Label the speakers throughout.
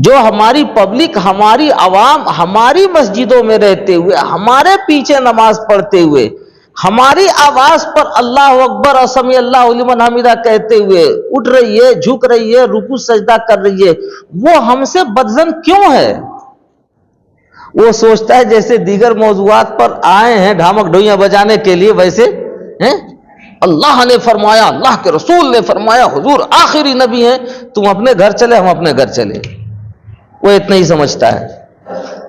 Speaker 1: جو ہماری پبلک، ہماری عوام ہماری مسجدوں میں رہتے ہوئے، ہمارے پیچھے نماز پڑھتے ہوئے، ہماری آواز پر اللہ اکبر اور سمیع اللہ لمن حمیدہ کہتے ہوئے اٹھ رہی ہے، جھک رہی ہے، رکوع سجدہ کر رہی ہے، وہ ہم سے بدظن کیوں ہے؟ وہ سوچتا ہے جیسے دیگر موضوعات پر آئے ہیں ڈھامک ڈھوئیاں بجانے کے لیے، ویسے ہیں اللہ نے فرمایا، اللہ کے رسول نے فرمایا، حضور آخری نبی ہیں، تم اپنے گھر چلے ہم اپنے گھر چلے، وہ اتنا ہی سمجھتا ہے۔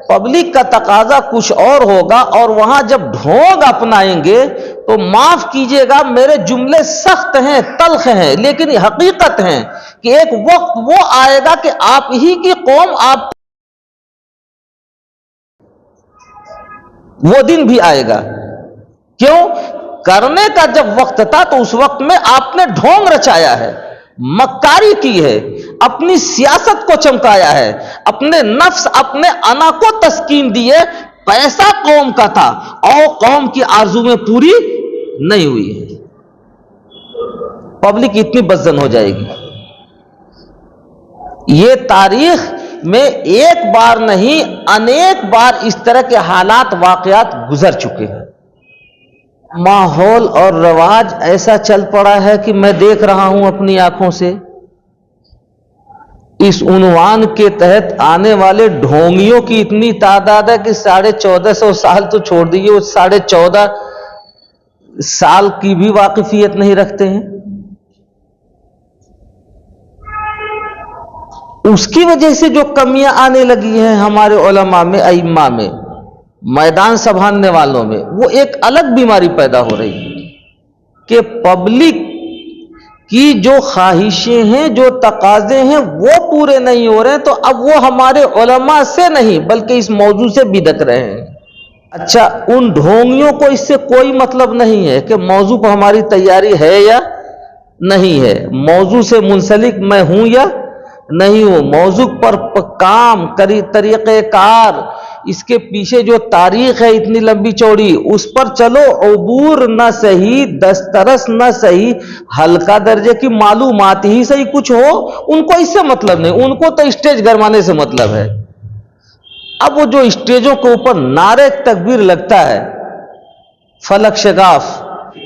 Speaker 1: پبلک کا تقاضا کچھ اور ہوگا، اور وہاں جب ڈھونگ اپنائیں گے تو معاف کیجئے گا میرے جملے سخت ہیں، تلخ ہیں، لیکن یہ حقیقت ہیں کہ ایک وقت وہ آئے گا کہ آپ ہی کی قوم، آپ وہ دن بھی آئے گا۔ کیوں؟ کرنے کا جب وقت تھا تو اس وقت میں آپ نے ڈھونگ رچایا ہے، مکاری کی ہے، اپنی سیاست کو چمکایا ہے، اپنے نفس، اپنے انا کو تسکین دی ہے، پیسہ قوم کا تھا اور قوم کی آرزو میں پوری نہیں ہوئی ہے۔ پبلک اتنی بدظن ہو جائے گی۔ یہ تاریخ میں ایک بار نہیں انیک بار اس طرح کے حالات، واقعات گزر چکے ہیں۔ ماحول اور رواج ایسا چل پڑا ہے کہ میں دیکھ رہا ہوں اپنی آنکھوں سے، اس عنوان کے تحت آنے والے ڈھونگیوں کی اتنی تعداد ہے کہ 1450 سال تو چھوڑ دیجیے، وہ 14.5 سال کی بھی واقفیت نہیں رکھتے ہیں۔ اس کی وجہ سے جو کمیاں آنے لگی ہیں ہمارے علماء میں، ائمہ میں، میدان سنبھالنے والوں میں، وہ ایک الگ بیماری پیدا ہو رہی ہے کہ پبلک کی جو خواہشیں ہیں، جو تقاضے ہیں، وہ پورے نہیں ہو رہے ہیں، تو اب وہ ہمارے علماء سے نہیں بلکہ اس موضوع سے بدک رہے ہیں۔ اچھا، ان ڈھونگیوں کو اس سے کوئی مطلب نہیں ہے کہ موضوع پر ہماری تیاری ہے یا نہیں ہے، موضوع سے منسلک میں ہوں یا نہیں ہوں، موضوع پر کام کری، طریقہ کار، اس کے پیچھے جو تاریخ ہے اتنی لمبی چوڑی، اس پر چلو، عبور نہ صحیح، دسترس نہ صحیح، ہلکا درجے کی معلومات ہی صحیح کچھ ہو، ان کو اس سے مطلب نہیں، ان کو تو اسٹیج گرمانے سے مطلب ہے۔ اب وہ جو اسٹیجوں کے اوپر نعرے تکبیر لگتا ہے، فلک شگاف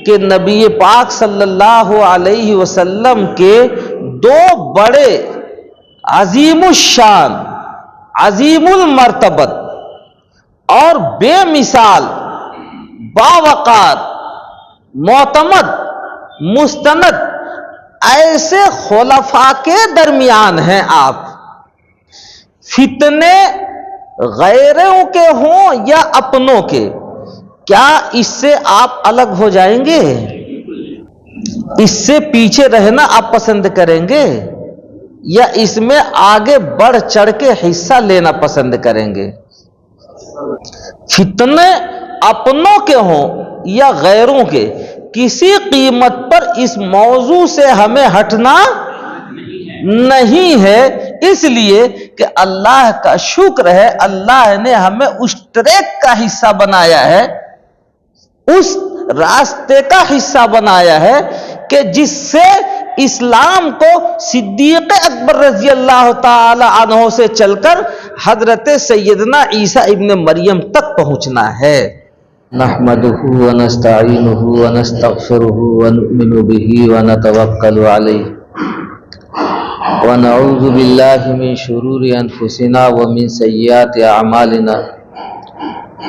Speaker 1: کہ نبی پاک صلی اللہ علیہ وسلم کے دو بڑے عظیم الشان، عظیم المرتبت اور بے مثال، باوقار، معتمد، مستند ایسے خلفاء کے درمیان ہیں آپ، فتنے غیروں کے ہوں یا اپنوں کے، کیا اس سے آپ الگ ہو جائیں گے؟ اس سے پیچھے رہنا آپ پسند کریں گے یا اس میں آگے بڑھ چڑھ کے حصہ لینا پسند کریں گے؟ فتنے اپنوں کے ہوں یا غیروں کے، کسی قیمت پر اس موضوع سے ہمیں ہٹنا نہیں ہے، اس لیے کہ اللہ کا شکر ہے، اللہ نے ہمیں اس ٹریک کا حصہ بنایا ہے، اس راستے کا حصہ بنایا ہے کہ جس سے اسلام کو صدیق اکبر رضی اللہ تعالی عنہ سے چل کر حضرت سیدنا عیسیٰ ابن مریم تک پہنچنا ہے۔ نحمدہ ونستعینہ ونستغفرہ ونؤمن بہ ونتوکل علیہ ونعوذ باللہ من شرور انفسنا ومن سیئات اعمالنا،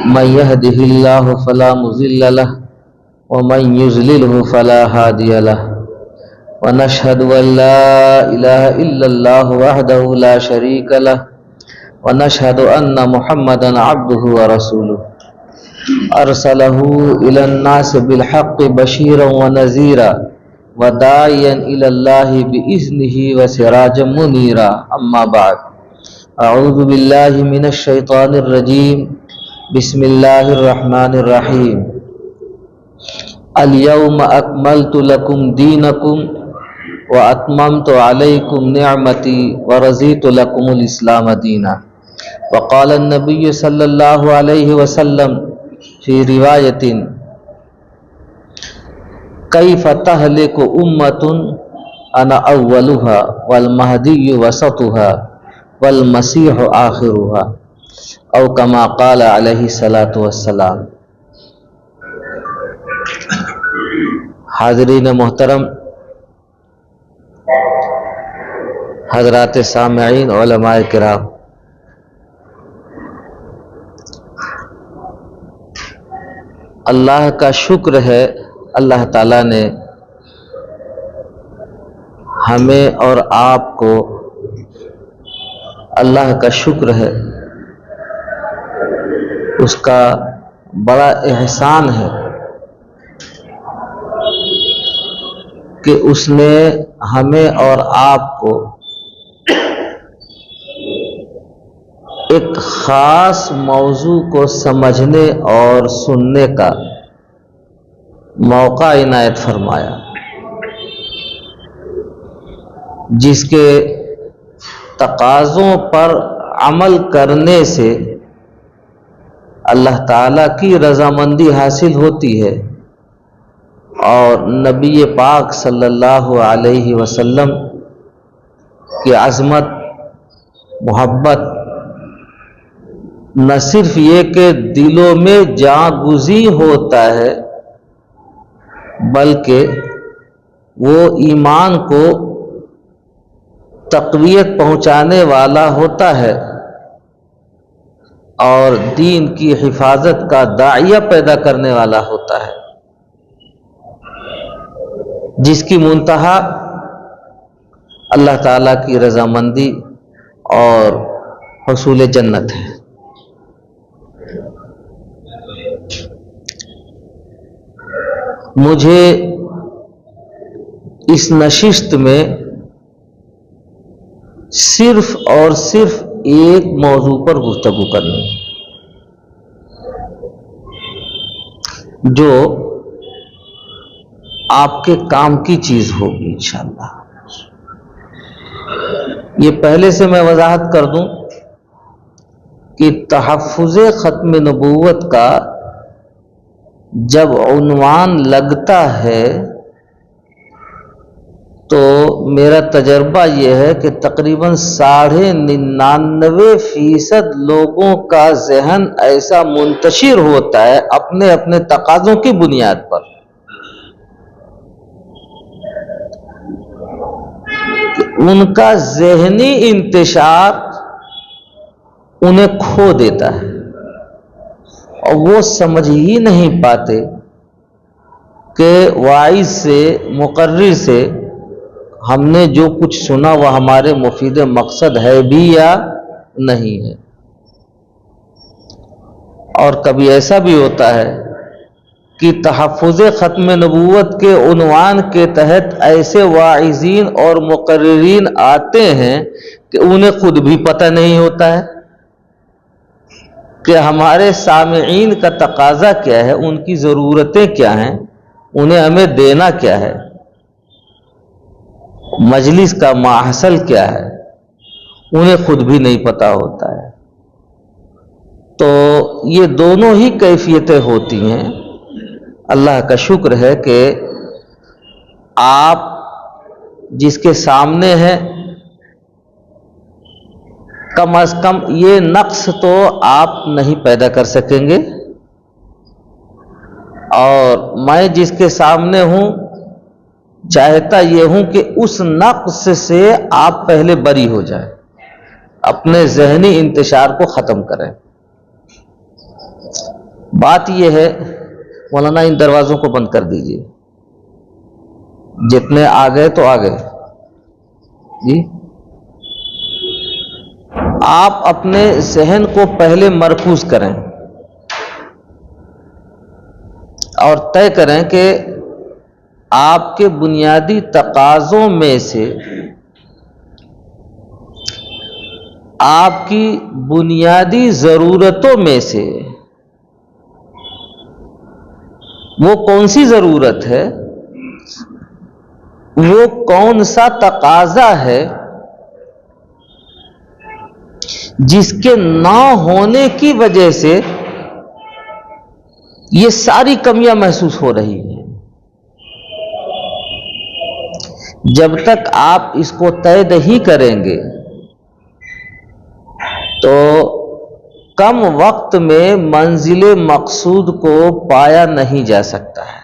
Speaker 1: من يهده الله فلا مضل له ومن يضلله فلا هادي له، ونشهد ان لا اله الا الله وحده لا شريك له، ونشهد ان محمدا عبده ورسوله ارسله الى الناس بالحق بشيرا ونذيرا وداعيا الى الله باذنه وسراجا منيرا، اما بعد، اعوذ بالله من الشيطان الرجيم، بسم اللہ الرحمن الرحیم، اليوم اکملت لکم دینکم واتممت علیکم نعمتی ورضیت لکم الاسلام دینا، وقال النبی صلی اللہ علیہ وسلم فی روایت، کیف تہلک امت انا اولها والمہدی وسطها والمسیح آخرها او کما قال علیہ الصلاۃ والسلام۔ حاضرین محترم، حضرات سامعین، علماء کرام، اللہ کا شکر ہے، اللہ تعالیٰ نے ہمیں اور آپ کو، اللہ کا شکر ہے، اس کا بڑا احسان ہے کہ اس نے ہمیں اور آپ کو ایک خاص موضوع کو سمجھنے اور سننے کا موقع عنایت فرمایا، جس کے تقاضوں پر عمل کرنے سے اللہ تعالیٰ کی رضامندی حاصل ہوتی ہے اور نبی پاک صلی اللہ علیہ وسلم کی عظمت، محبت نہ صرف یہ کہ دلوں میں جاں گزی ہوتا ہے، بلکہ وہ ایمان کو تقویت پہنچانے والا ہوتا ہے اور دین کی حفاظت کا داعیہ پیدا کرنے والا ہوتا ہے، جس کی منتہا اللہ تعالیٰ کی رضامندی اور حصول جنت ہے۔ مجھے اس نشست میں صرف اور صرف ایک موضوع پر گفتگو کرنی ہے، جو آپ کے کام کی چیز ہوگی انشاءاللہ۔ یہ پہلے سے میں وضاحت کر دوں کہ تحفظ ختم نبوت کا جب عنوان لگتا ہے تو میرا تجربہ یہ ہے کہ تقریباً 99.99% لوگوں کا ذہن ایسا منتشر ہوتا ہے اپنے اپنے تقاضوں کی بنیاد پر کہ ان کا ذہنی انتشار انہیں کھو دیتا ہے اور وہ سمجھ ہی نہیں پاتے کہ واعظ سے، مقرر سے ہم نے جو کچھ سنا وہ ہمارے مفید مقصد ہے بھی یا نہیں ہے۔ اور کبھی ایسا بھی ہوتا ہے کہ تحفظ ختم نبوت کے عنوان کے تحت ایسے واعظین اور مقررین آتے ہیں کہ انہیں خود بھی پتہ نہیں ہوتا ہے کہ ہمارے سامعین کا تقاضا کیا ہے، ان کی ضرورتیں کیا ہیں، انہیں ہمیں دینا کیا ہے، مجلس کا ماحصل کیا ہے، انہیں خود بھی نہیں پتہ ہوتا ہے۔ تو یہ دونوں ہی کیفیتیں ہوتی ہیں۔ اللہ کا شکر ہے کہ آپ جس کے سامنے ہیں، کم از کم یہ نقص تو آپ نہیں پیدا کر سکیں گے، اور میں جس کے سامنے ہوں چاہتا یہ ہوں کہ اس نقص سے آپ پہلے بری ہو جائیں، اپنے ذہنی انتشار کو ختم کریں۔ بات یہ ہے، مولانا ان دروازوں کو بند کر دیجئے، جتنے آ گئے تو آ گئے جی۔ آپ اپنے ذہن کو پہلے مرکوز کریں اور طے کریں کہ آپ کے بنیادی تقاضوں میں سے، آپ کی بنیادی ضرورتوں میں سے وہ کون سی ضرورت ہے، وہ کون سا تقاضا ہے جس کے نہ ہونے کی وجہ سے یہ ساری کمیاں محسوس ہو رہی ہیں۔ جب تک آپ اس کو طے نہیں کریں گے تو کم وقت میں منزل مقصود کو پایا نہیں جا سکتا ہے.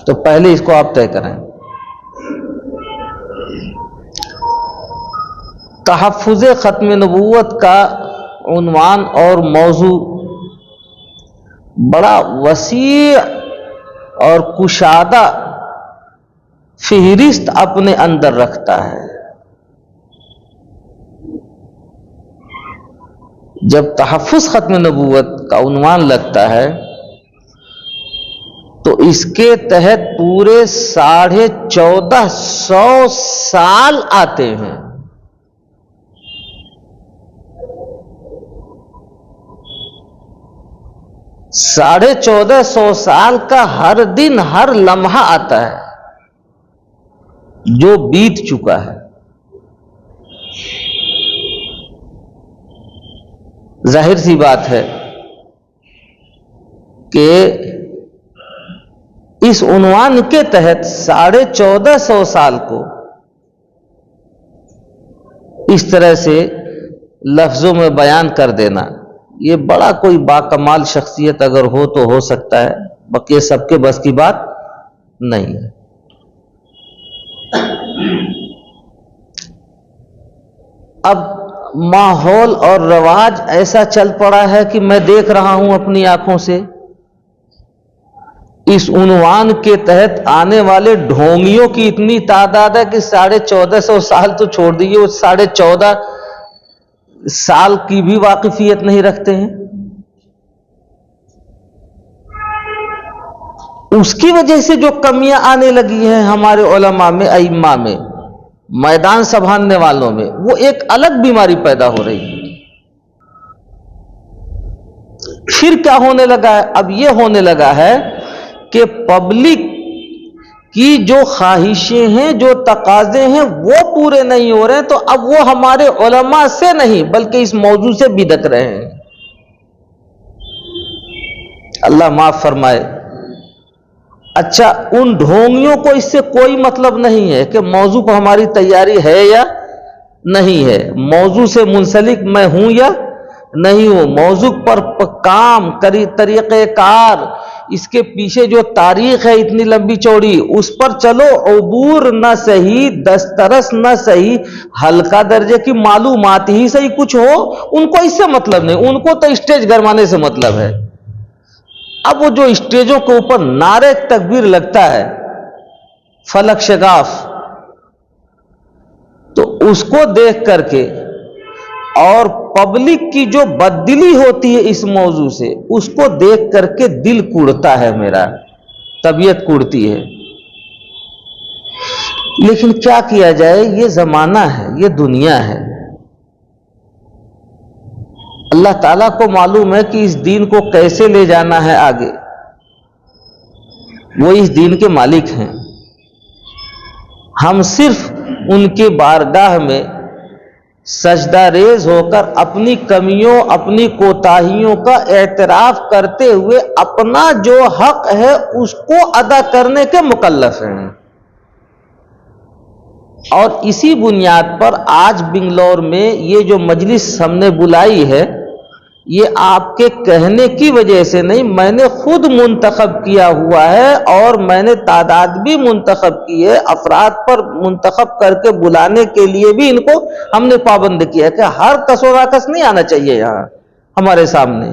Speaker 1: تو پہلے اس کو آپ طے کریں. تحفظ ختم نبوت کا عنوان اور موضوع بڑا وسیع اور کشادہ فہرست اپنے اندر رکھتا ہے. جب تحفظ ختم نبوت کا عنوان لگتا ہے تو اس کے تحت پورے 1450 سال آتے ہیں. 1450 سال کا ہر دن ہر لمحہ آتا ہے جو بیت چکا ہے. ظاہر سی بات ہے کہ اس عنوان کے تحت 1450 سال کو اس طرح سے لفظوں میں بیان کر دینا، یہ بڑا کوئی باکمال شخصیت اگر ہو تو ہو سکتا ہے، باقی سب کے بس کی بات نہیں ہے. اب ماحول اور رواج ایسا چل پڑا ہے کہ میں دیکھ رہا ہوں اپنی آنکھوں سے اس عنوان کے تحت آنے والے ڈھونگیوں کی اتنی تعداد ہے کہ 1450 سال تو چھوڑ دیجیے، وہ 14.5 سال کی بھی واقفیت نہیں رکھتے ہیں. اس کی وجہ سے جو کمیاں آنے لگی ہیں ہمارے علماء میں، ائمہ میں، میدان سنبھالنے والوں میں، وہ ایک الگ بیماری پیدا ہو رہی ہے. پھر کیا ہونے لگا ہے؟ اب یہ ہونے لگا ہے کہ پبلک کی جو خواہشیں ہیں، جو تقاضے ہیں، وہ پورے نہیں ہو رہے ہیں، تو اب وہ ہمارے علماء سے نہیں بلکہ اس موضوع سے بدک رہے ہیں. اللہ معاف فرمائے. اچھا، ان ڈھونگیوں کو اس سے کوئی مطلب نہیں ہے کہ موضوع پر ہماری تیاری ہے یا نہیں ہے، موضوع سے منسلک میں ہوں یا نہیں ہوں، موضوع پر کام کری، طریقہ کار، اس کے پیچھے جو تاریخ ہے اتنی لمبی چوڑی، اس پر چلو، عبور نہ صحیح، دسترس نہ صحیح، ہلکا درجے کی معلومات ہی صحیح کچھ ہو، ان کو اس سے مطلب نہیں، ان کو تو اسٹیج گرمانے سے مطلب ہے. اب وہ جو اسٹیجوں کے اوپر نعرے تکبیر لگتا ہے، فلک شگاف، تو اس کو دیکھ کر کے اور پبلک کی جو بددلی ہوتی ہے اس موضوع سے، اس کو دیکھ کر کے دل کوڑتا ہے، میرا طبیعت کوڑتی ہے. لیکن کیا کیا جائے، یہ زمانہ ہے، یہ دنیا ہے. اللہ تعالیٰ کو معلوم ہے کہ اس دین کو کیسے لے جانا ہے آگے، وہ اس دین کے مالک ہیں. ہم صرف ان کے بارگاہ میں سجدہ ریز ہو کر اپنی کمیوں، اپنی کوتاہیوں کا اعتراف کرتے ہوئے اپنا جو حق ہے اس کو ادا کرنے کے مکلف ہیں. اور اسی بنیاد پر آج بنگلور میں یہ جو مجلس ہم نے بلائی ہے، یہ آپ کے کہنے کی وجہ سے نہیں، میں نے خود منتخب کیا ہوا ہے، اور میں نے تعداد بھی منتخب کی ہے، افراد پر منتخب کر کے بلانے کے لیے بھی ان کو ہم نے پابند کیا کہ ہر کس و راکس نہیں آنا چاہیے یہاں ہمارے سامنے.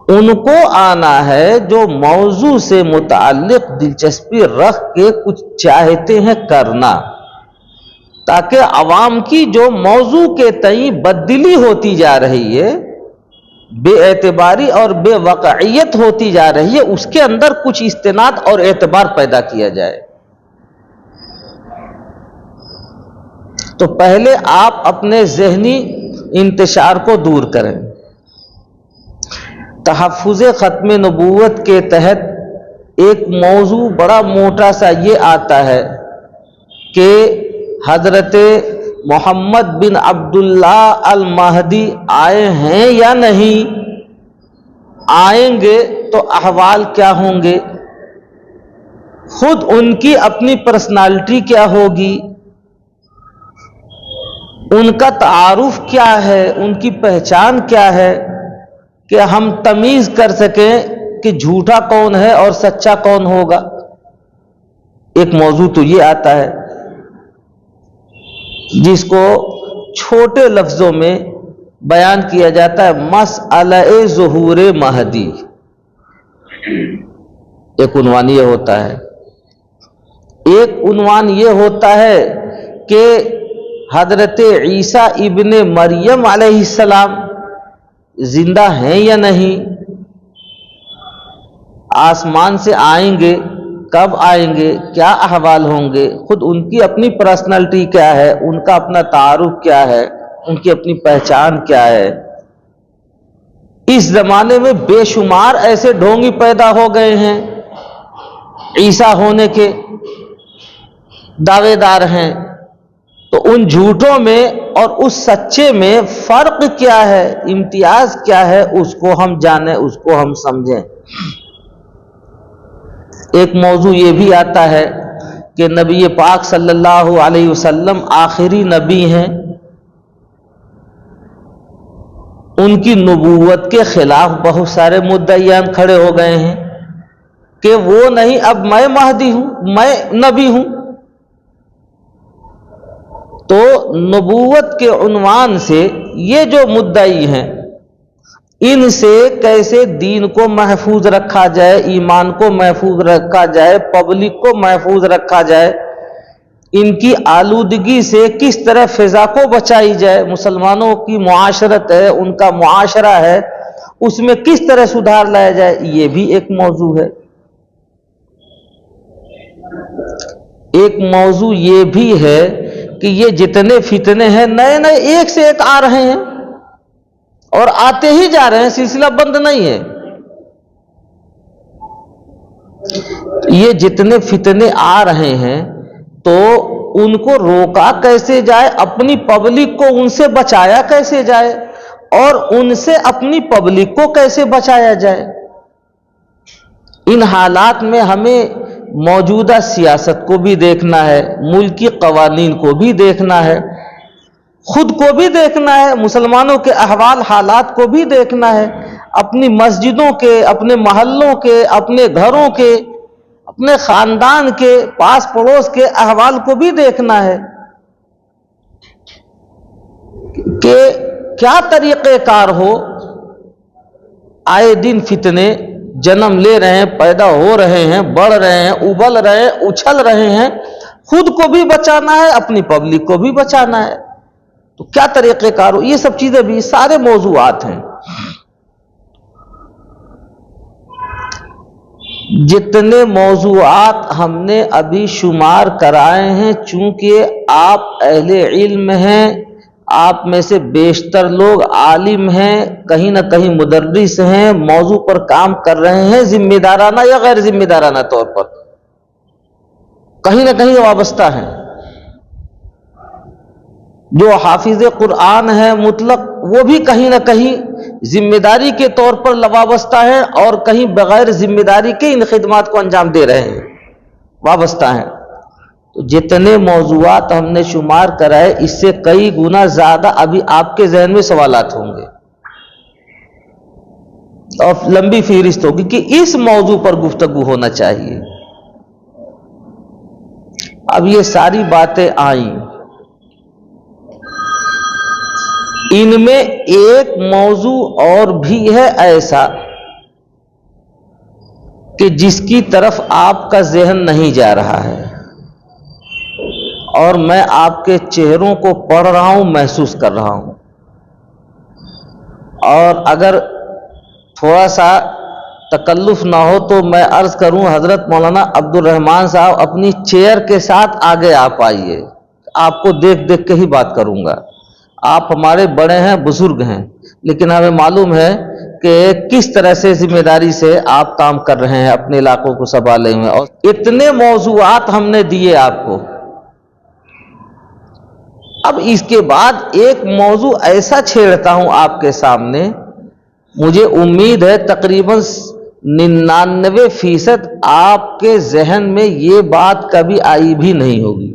Speaker 1: ان کو آنا ہے جو موضوع سے متعلق دلچسپی رکھ کے کچھ چاہتے ہیں کرنا، تاکہ عوام کی جو موضوع کے تئیں بددلی ہوتی جا رہی ہے، بے اعتباری اور بے واقعیت ہوتی جا رہی ہے، اس کے اندر کچھ استناد اور اعتبار پیدا کیا جائے. تو پہلے آپ اپنے ذہنی انتشار کو دور کریں. تحفظ ختم نبوت کے تحت ایک موضوع بڑا موٹا سا یہ آتا ہے کہ حضرت محمد بن عبداللہ المہدی آئے ہیں یا نہیں، آئیں گے تو احوال کیا ہوں گے، خود ان کی اپنی پرسنالٹی کیا ہوگی، ان کا تعارف کیا ہے، ان کی پہچان کیا ہے کہ ہم تمیز کر سکیں کہ جھوٹا کون ہے اور سچا کون ہوگا. ایک موضوع تو یہ آتا ہے جس کو چھوٹے لفظوں میں بیان کیا جاتا ہے، مسئلہ ظہور مہدی. ایک عنوان یہ ہوتا ہے. ایک عنوان یہ ہوتا ہے کہ حضرت عیسیٰ ابن مریم علیہ السلام زندہ ہیں یا نہیں، آسمان سے آئیں گے، کب آئیں گے، کیا احوال ہوں گے، خود ان کی اپنی پرسنالٹی کیا ہے، ان کا اپنا تعارف کیا ہے، ان کی اپنی پہچان کیا ہے. اس زمانے میں بے شمار ایسے ڈھونگی پیدا ہو گئے ہیں، عیسیٰ ہونے کے دعوے دار ہیں. تو ان جھوٹوں میں اور اس سچے میں فرق کیا ہے، امتیاز کیا ہے، اس کو ہم جانیں، اس کو ہم سمجھیں. ایک موضوع یہ بھی آتا ہے کہ نبی پاک صلی اللہ علیہ وسلم آخری نبی ہیں، ان کی نبوت کے خلاف بہت سارے مدعیان کھڑے ہو گئے ہیں کہ وہ نہیں، اب میں مہدی ہوں، میں نبی ہوں. تو نبوت کے عنوان سے یہ جو مدعی ہیں، ان سے کیسے دین کو محفوظ رکھا جائے، ایمان کو محفوظ رکھا جائے، پبلک کو محفوظ رکھا جائے، ان کی آلودگی سے کس طرح فضا کو بچائی جائے، مسلمانوں کی معاشرت ہے، ان کا معاشرہ ہے، اس میں کس طرح سدھار لایا جائے، یہ بھی ایک موضوع ہے. ایک موضوع یہ بھی ہے کہ یہ جتنے فتنے ہیں نئے نئے ایک سے ایک آ رہے ہیں اور آتے ہی جا رہے ہیں، سلسلہ بند نہیں ہے. یہ جتنے فتنے آ رہے ہیں تو ان کو روکا کیسے جائے، اپنی پبلک کو ان سے بچایا کیسے جائے، اور ان سے اپنی پبلک کو کیسے بچایا جائے. ان حالات میں ہمیں موجودہ سیاست کو بھی دیکھنا ہے، ملکی قوانین کو بھی دیکھنا ہے، خود کو بھی دیکھنا ہے، مسلمانوں کے احوال حالات کو بھی دیکھنا ہے، اپنی مسجدوں کے، اپنے محلوں کے، اپنے گھروں کے، اپنے خاندان کے، پاس پڑوس کے احوال کو بھی دیکھنا ہے کہ کیا طریقہ کار ہو. آئے دن فتنے جنم لے رہے ہیں، پیدا ہو رہے ہیں، بڑھ رہے ہیں، ابل رہے ہیں، اچھل رہے ہیں. خود کو بھی بچانا ہے، اپنی پبلک کو بھی بچانا ہے. تو کیا طریقہ کار ہو، یہ سب چیزیں بھی سارے موضوعات ہیں. جتنے موضوعات ہم نے ابھی شمار کرائے ہیں، چونکہ آپ اہل علم ہیں، آپ میں سے بیشتر لوگ عالم ہیں، کہیں نہ کہیں مدرس ہیں، موضوع پر کام کر رہے ہیں، ذمہ دارانہ یا غیر ذمہ دارانہ طور پر کہیں نہ کہیں وابستہ ہیں. جو حافظ قرآن ہے مطلق، وہ بھی کہیں نہ کہیں ذمہ داری کے طور پر وابستہ ہیں، اور کہیں بغیر ذمہ داری کے ان خدمات کو انجام دے رہے ہیں، وابستہ ہیں. تو جتنے موضوعات ہم نے شمار کرائے، اس سے کئی گنا زیادہ ابھی آپ کے ذہن میں سوالات ہوں گے اور لمبی فہرست ہوگی کہ اس موضوع پر گفتگو ہونا چاہیے. اب یہ ساری باتیں آئیں، ان میں ایک موضوع اور بھی ہے ایسا کہ جس کی طرف آپ کا ذہن نہیں جا رہا ہے، اور میں آپ کے چہروں کو پڑھ رہا ہوں، محسوس کر رہا ہوں. اور اگر تھوڑا سا تکلف نہ ہو تو میں عرض کروں، حضرت مولانا عبد الرحمان صاحب اپنی چیئر کے ساتھ آگے آپ آئیے، آپ کو دیکھ دیکھ کے ہی بات کروں گا. آپ ہمارے بڑے ہیں، بزرگ ہیں، لیکن ہمیں معلوم ہے کہ کس طرح سے ذمہ داری سے آپ کام کر رہے ہیں اپنے علاقوں کو سنبھالے ہوئے. اور اتنے موضوعات ہم نے دیے آپ کو. اب اس کے بعد ایک موضوع ایسا چھیڑتا ہوں آپ کے سامنے، مجھے امید ہے تقریباً 99% آپ کے ذہن میں یہ بات کبھی آئی بھی نہیں ہوگی.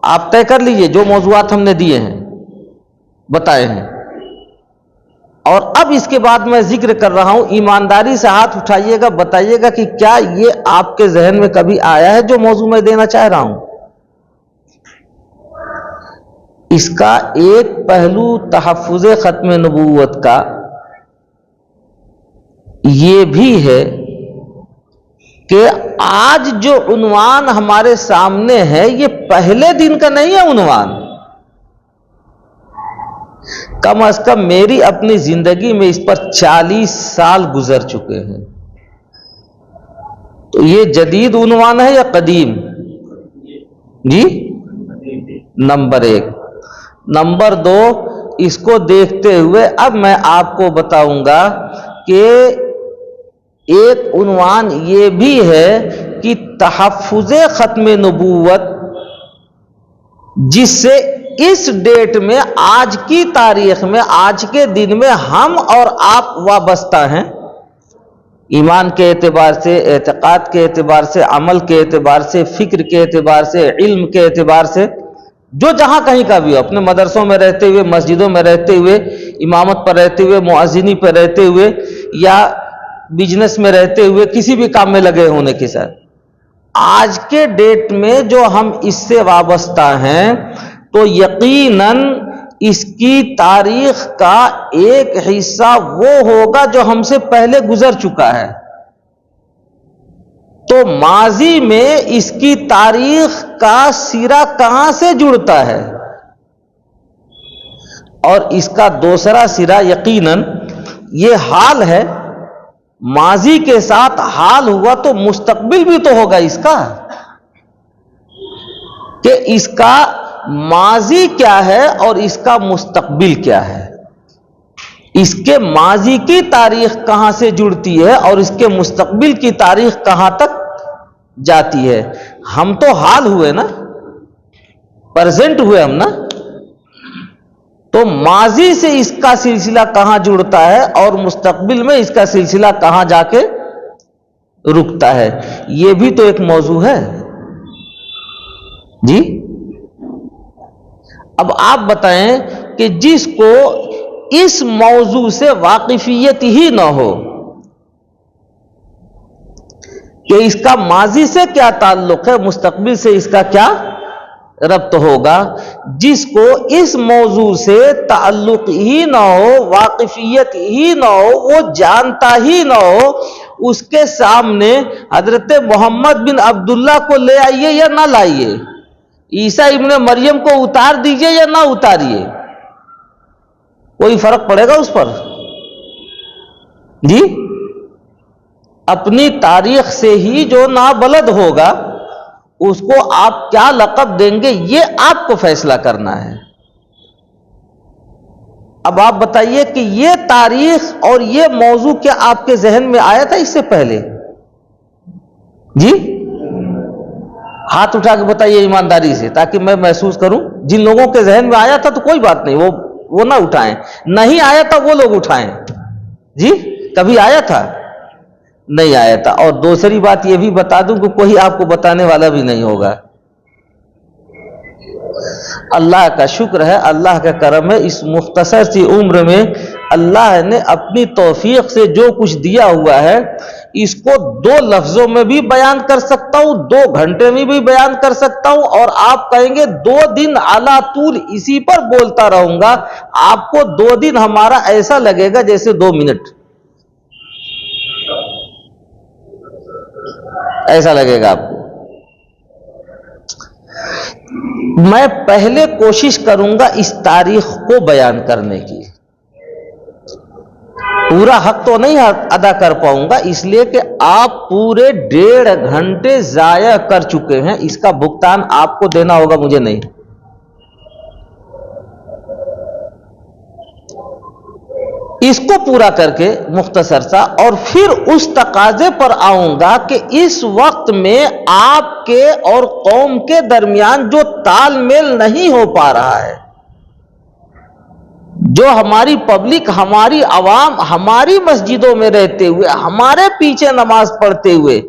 Speaker 1: آپ طے کر لیجئے جو موضوعات ہم نے دیے ہیں بتائے ہیں. اور اب اس کے بعد میں ذکر کر رہا ہوں، ایمانداری سے ہاتھ اٹھائیے گا، بتائیے گا کہ کیا یہ آپ کے ذہن میں کبھی آیا ہے جو موضوع میں دینا چاہ رہا ہوں؟ اس کا ایک پہلو تحفظ ختم نبوت کا یہ بھی ہے کہ آج جو عنوان ہمارے سامنے ہے یہ پہلے دن کا نہیں ہے عنوان. کم از کم میری اپنی زندگی میں اس پر 40 سال گزر چکے ہیں. تو یہ جدید عنوان ہے یا قدیم؟ جی، نمبر 1. نمبر 2، اس کو دیکھتے ہوئے اب میں آپ کو بتاؤں گا کہ ایک عنوان یہ بھی ہے کہ تحفظ ختم نبوت، جس سے اس ڈیٹ میں، آج کی تاریخ میں، آج کے دن میں ہم اور آپ وابستہ ہیں، ایمان کے اعتبار سے، اعتقاد کے اعتبار سے، عمل کے اعتبار سے، فکر کے اعتبار سے، علم کے اعتبار سے، جو جہاں کہیں کا بھی ہو، اپنے مدرسوں میں رہتے ہوئے، مسجدوں میں رہتے ہوئے، امامت پر رہتے ہوئے، مؤذنی پر رہتے ہوئے، یا بزنس میں رہتے ہوئے، کسی بھی کام میں لگے ہونے کے ساتھ، آج کے ڈیٹ میں جو ہم اس سے وابستہ ہیں، تو یقیناً اس کی تاریخ کا ایک حصہ وہ ہوگا جو ہم سے پہلے گزر چکا ہے. تو ماضی میں اس کی تاریخ کا سرا کہاں سے جڑتا ہے؟ اور اس کا دوسرا سرا یقیناً یہ حال ہے. ماضی کے ساتھ حال ہوا تو مستقبل بھی تو ہوگا اس کا، کہ اس کا ماضی کیا ہے اور اس کا مستقبل کیا ہے. اس کے ماضی کی تاریخ کہاں سے جڑتی ہے اور اس کے مستقبل کی تاریخ کہاں تک جاتی ہے. ہم تو حال ہوئے نا، پریزنٹ ہوئے ہم نا، تو ماضی سے اس کا سلسلہ کہاں جڑتا ہے اور مستقبل میں اس کا سلسلہ کہاں جا کے رکتا ہے، یہ بھی تو ایک موضوع ہے. جی، اب آپ بتائیں کہ جس کو اس موضوع سے واقفیت ہی نہ ہو کہ اس کا ماضی سے کیا تعلق ہے، مستقبل سے اس کا کیا ربط ہوگا، جس کو اس موضوع سے تعلق ہی نہ ہو، واقفیت ہی نہ ہو، وہ جانتا ہی نہ ہو، اس کے سامنے حضرت محمد بن عبداللہ کو لے آئیے یا نہ لائیے، عیسیٰ ابن مریم کو اتار دیجئے یا نہ اتاریے، کوئی فرق پڑے گا اس پر؟ جی، اپنی تاریخ سے ہی جو نابلد ہوگا اس کو آپ کیا لقب دیں گے، یہ آپ کو فیصلہ کرنا ہے. اب آپ بتائیے کہ یہ تاریخ اور یہ موضوع کیا آپ کے ذہن میں آیا تھا اس سے پہلے؟ جی، ہاتھ اٹھا کے بتائیے ایمانداری سے، تاکہ میں محسوس کروں. جن لوگوں کے ذہن میں آیا تھا تو کوئی بات نہیں، وہ نہ اٹھائیں، نہیں آیا تھا وہ لوگ اٹھائیں. جی، کبھی آیا تھا؟ نہیں آیا تھا. اور دوسری بات یہ بھی بتا دوں کہ کوئی آپ کو بتانے والا بھی نہیں ہوگا. اللہ کا شکر ہے، اللہ کا کرم ہے، اس مختصر سی عمر میں اللہ نے اپنی توفیق سے جو کچھ دیا ہوا ہے، اس کو 2 لفظوں میں بھی بیان کر سکتا ہوں، 2 گھنٹے میں بھی بیان کر سکتا ہوں، اور آپ کہیں گے 2 دن اعلیٰ طول اسی پر بولتا رہوں گا، آپ کو 2 دن ہمارا ایسا لگے گا جیسے 2 منٹ، ایسا لگے گا آپ کو. میں پہلے کوشش کروں گا اس تاریخ کو بیان کرنے کی، پورا حق تو نہیں ادا کر پاؤں گا، اس لیے کہ آپ پورے 1.5 گھنٹے ضائع کر چکے ہیں، اس کا بھگتان آپ کو دینا ہوگا، مجھے نہیں. اس کو پورا کر کے مختصر سا، اور پھر اس تقاضے پر آؤں گا کہ اس وقت میں آپ کے اور قوم کے درمیان جو تال میل نہیں ہو پا رہا ہے، جو ہماری پبلک، ہماری عوام، ہماری مسجدوں میں رہتے ہوئے، ہمارے پیچھے نماز پڑھتے ہوئے،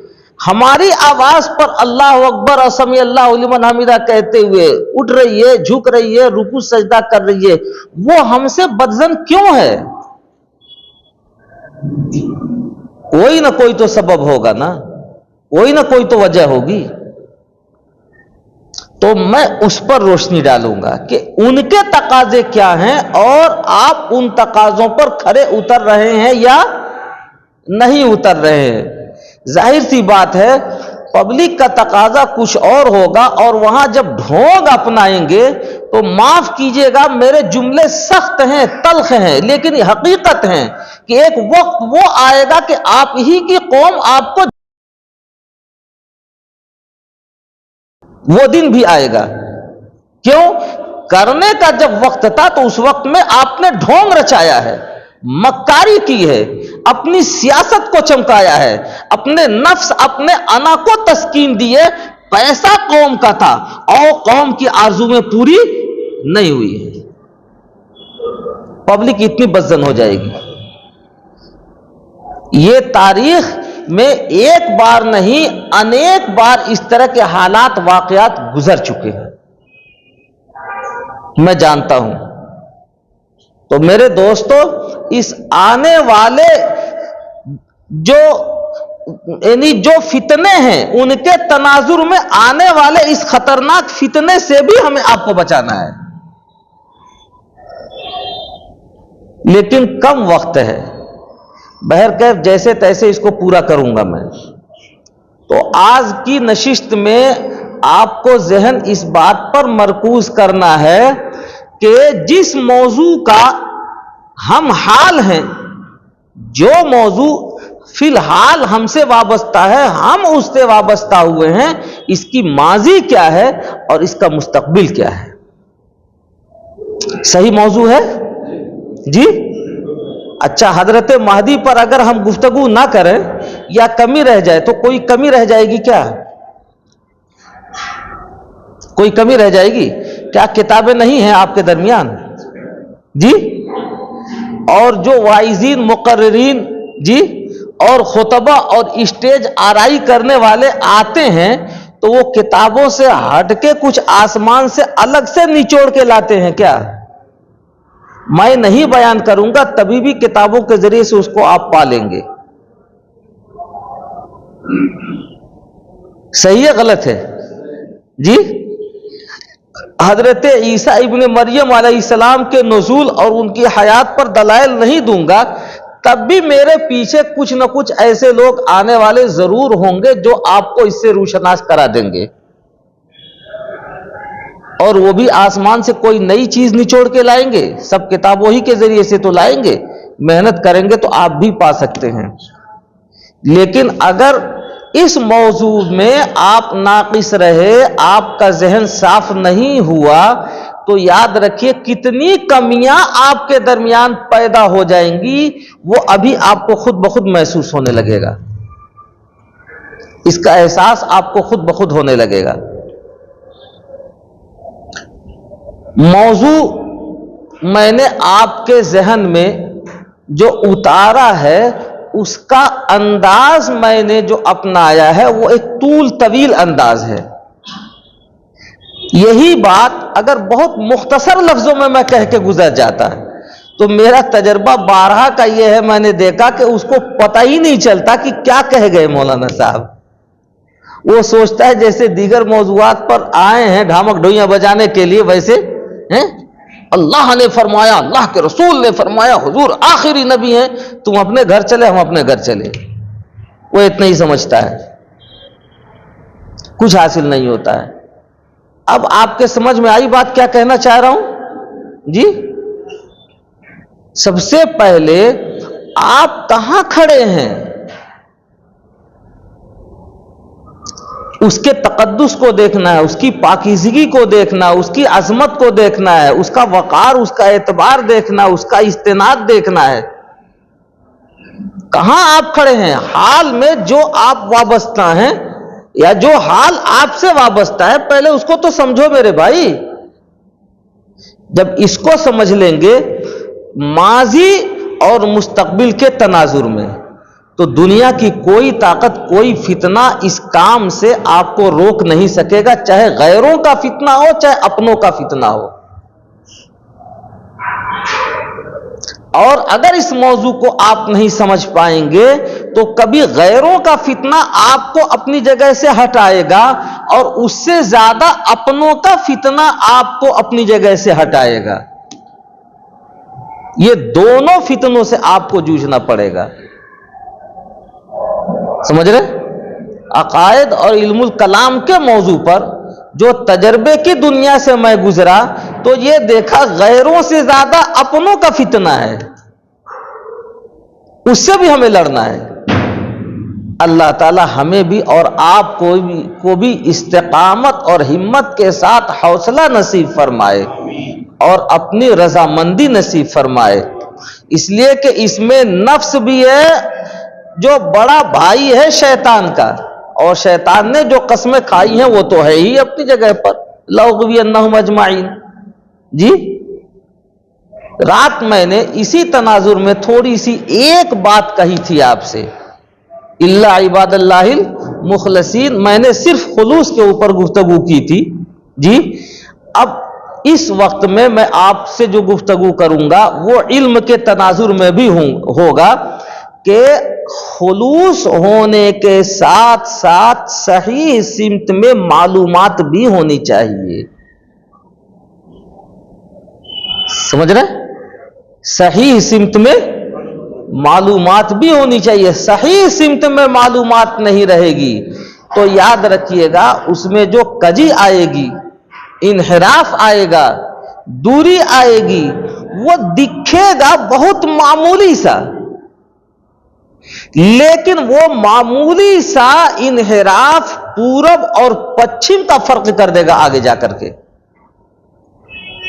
Speaker 1: ہماری آواز پر اللہ اکبر اور سمیع اللہ لمن حمیدہ کہتے ہوئے اٹھ رہی ہے، جھک رہی ہے، رکوع سجدہ کر رہی ہے، وہ ہم سے بدظن کیوں ہے؟ کوئی نہ کوئی تو سبب ہوگا نا، کوئی نہ کوئی تو وجہ ہوگی. تو میں اس پر روشنی ڈالوں گا کہ ان کے تقاضے کیا ہیں اور آپ ان تقاضوں پر کھرے اتر رہے ہیں یا نہیں اتر رہے ہیں. ظاہر سی بات ہے پبلک کا تقاضا کچھ اور ہوگا، اور وہاں جب ڈھونگ اپنائیں گے تو معاف کیجئے گا میرے جملے سخت ہیں، تلخ ہیں، لیکن یہ حقیقت ہیں کہ ایک وقت وہ آئے گا کہ آپ ہی کی قوم آپ کو، وہ دن بھی آئے گا. کیوں؟ کرنے کا جب وقت تھا تو اس وقت میں آپ نے ڈھونگ رچایا ہے، مکاری کی ہے، اپنی سیاست کو چمکایا ہے، اپنے نفس اپنے انا کو تسکین دی ہے. پیسہ قوم کا تھا اور قوم کی آرزو میں پوری نہیں ہوئی ہے. پبلک اتنی بدظن ہو جائے گی. یہ تاریخ میں ایک بار نہیں انیک بار اس طرح کے حالات واقعات گزر چکے ہیں، میں جانتا ہوں. تو میرے دوستو، اس آنے والے جو فتنے ہیں ان کے تناظر میں آنے والے اس خطرناک فتنے سے بھی ہمیں آپ کو بچانا ہے، لیکن کم وقت ہے. بہرکیف جیسے تیسے اس کو پورا کروں گا میں. تو آج کی نشست میں آپ کو ذہن اس بات پر مرکوز کرنا ہے کہ جس موضوع کا ہم حال ہیں، جو موضوع فی الحال ہم سے وابستہ ہے، ہم اس سے وابستہ ہوئے ہیں، اس کی ماضی کیا ہے اور اس کا مستقبل کیا ہے. صحیح موضوع ہے جی؟ اچھا، حضرت مہدی پر اگر ہم گفتگو نہ کریں یا کمی رہ جائے تو کوئی کمی رہ جائے گی کیا؟ کوئی کمی رہ جائے گی کیا؟ کتابیں نہیں ہیں آپ کے درمیان جی؟ اور جو واعظین، مقررین جی اور خطبہ اور اسٹیج آرائی کرنے والے آتے ہیں تو وہ کتابوں سے ہٹ کے کچھ آسمان سے الگ سے نچوڑ کے لاتے ہیں کیا؟ میں نہیں بیان کروں گا، تبھی بھی کتابوں کے ذریعے سے اس کو آپ پالیں گے. صحیح ہے غلط ہے جی؟ حضرت عیسیٰ ابن مریم علیہ السلام کے نزول اور ان کی حیات پر دلائل نہیں دوں گا، تب بھی میرے پیچھے کچھ نہ کچھ ایسے لوگ آنے والے ضرور ہوں گے جو آپ کو اس سے روشناس کرا دیں گے، اور وہ بھی آسمان سے کوئی نئی چیز نچوڑ کے لائیں گے، سب کتابوں ہی کے ذریعے سے تو لائیں گے. محنت کریں گے تو آپ بھی پا سکتے ہیں. لیکن اگر اس موضوع میں آپ ناقص رہے، آپ کا ذہن صاف نہیں ہوا، تو یاد رکھیے کتنی کمیاں آپ کے درمیان پیدا ہو جائیں گی، وہ ابھی آپ کو خود بخود محسوس ہونے لگے گا. اس کا احساس آپ کو خود بخود ہونے لگے گا. موضوع میں نے آپ کے ذہن میں جو اتارا ہے، اس کا انداز میں نے جو اپنایا ہے وہ ایک طول طویل انداز ہے. یہی بات اگر بہت مختصر لفظوں میں کہہ کے گزر جاتا ہے تو میرا تجربہ بارہا کا یہ ہے، میں نے دیکھا کہ اس کو پتہ ہی نہیں چلتا کہ کیا کہہ گئے مولانا صاحب. وہ سوچتا ہے جیسے دیگر موضوعات پر آئے ہیں ڈھامک ڈھوئیاں بجانے کے لیے، ویسے اللہ نے فرمایا، اللہ کے رسول نے فرمایا، حضور آخری نبی ہیں، تم اپنے گھر چلے ہم اپنے گھر چلے. وہ اتنا ہی سمجھتا ہے، کچھ حاصل نہیں ہوتا ہے. اب آپ کے سمجھ میں آئی بات کیا کہنا چاہ رہا ہوں جی؟ سب سے پہلے آپ کہاں کھڑے ہیں، اس کے تقدس کو دیکھنا ہے، اس کی پاکیزگی کو دیکھنا ہے، اس کی عظمت کو دیکھنا ہے، اس کا وقار، اس کا اعتبار دیکھنا ہے، اس کا استناد دیکھنا ہے. کہاں آپ کھڑے ہیں؟ حال میں جو آپ وابستہ ہیں یا جو حال آپ سے وابستہ ہے، پہلے اس کو تو سمجھو میرے بھائی. جب اس کو سمجھ لیں گے ماضی اور مستقبل کے تناظر میں، تو دنیا کی کوئی طاقت، کوئی فتنہ اس کام سے آپ کو روک نہیں سکے گا، چاہے غیروں کا فتنہ ہو چاہے اپنوں کا فتنہ ہو۔ اور اگر اس موضوع کو آپ نہیں سمجھ پائیں گے تو کبھی غیروں کا فتنہ آپ کو اپنی جگہ سے ہٹائے گا، اور اس سے زیادہ اپنوں کا فتنہ آپ کو اپنی جگہ سے ہٹائے گا۔ یہ دونوں فتنوں سے آپ کو جوجھنا پڑے گا، سمجھ رہے؟ عقائد اور علم الکلام کے موضوع پر جو تجربے کی دنیا سے میں گزرا تو یہ دیکھا غیروں سے زیادہ اپنوں کا فتنہ ہے، اس سے بھی ہمیں لڑنا ہے۔ اللہ تعالی ہمیں بھی اور آپ کو بھی استقامت اور ہمت کے ساتھ حوصلہ نصیب فرمائے اور اپنی رضامندی نصیب فرمائے، اس لیے کہ اس میں نفس بھی ہے جو بڑا بھائی ہے شیطان کا، اور شیطان نے جو قسمیں کھائی ہیں وہ تو ہے ہی اپنی جگہ پر، لَأُغْوِيَنَّهُمْ أَجْمَعِينَ۔ جی رات میں نے اسی تناظر میں تھوڑی سی ایک بات کہی تھی آپ سے، الا عباد اللہ المخلصین، میں نے صرف خلوص کے اوپر گفتگو کی تھی۔ جی اب اس وقت میں آپ سے جو گفتگو کروں گا وہ علم کے تناظر میں بھی ہوگا کہ خلوص ہونے کے ساتھ ساتھ صحیح سمت میں معلومات بھی ہونی چاہیے، سمجھ رہے؟ صحیح سمت میں معلومات بھی ہونی چاہیے۔ صحیح سمت میں معلومات نہیں رہے گی تو یاد رکھیے گا اس میں جو کجی آئے گی، انحراف آئے گا، دوری آئے گی، وہ دکھے گا بہت معمولی سا، لیکن وہ معمولی سا انحراف پورب اور پچھم کا فرق کر دے گا آگے جا کر کے۔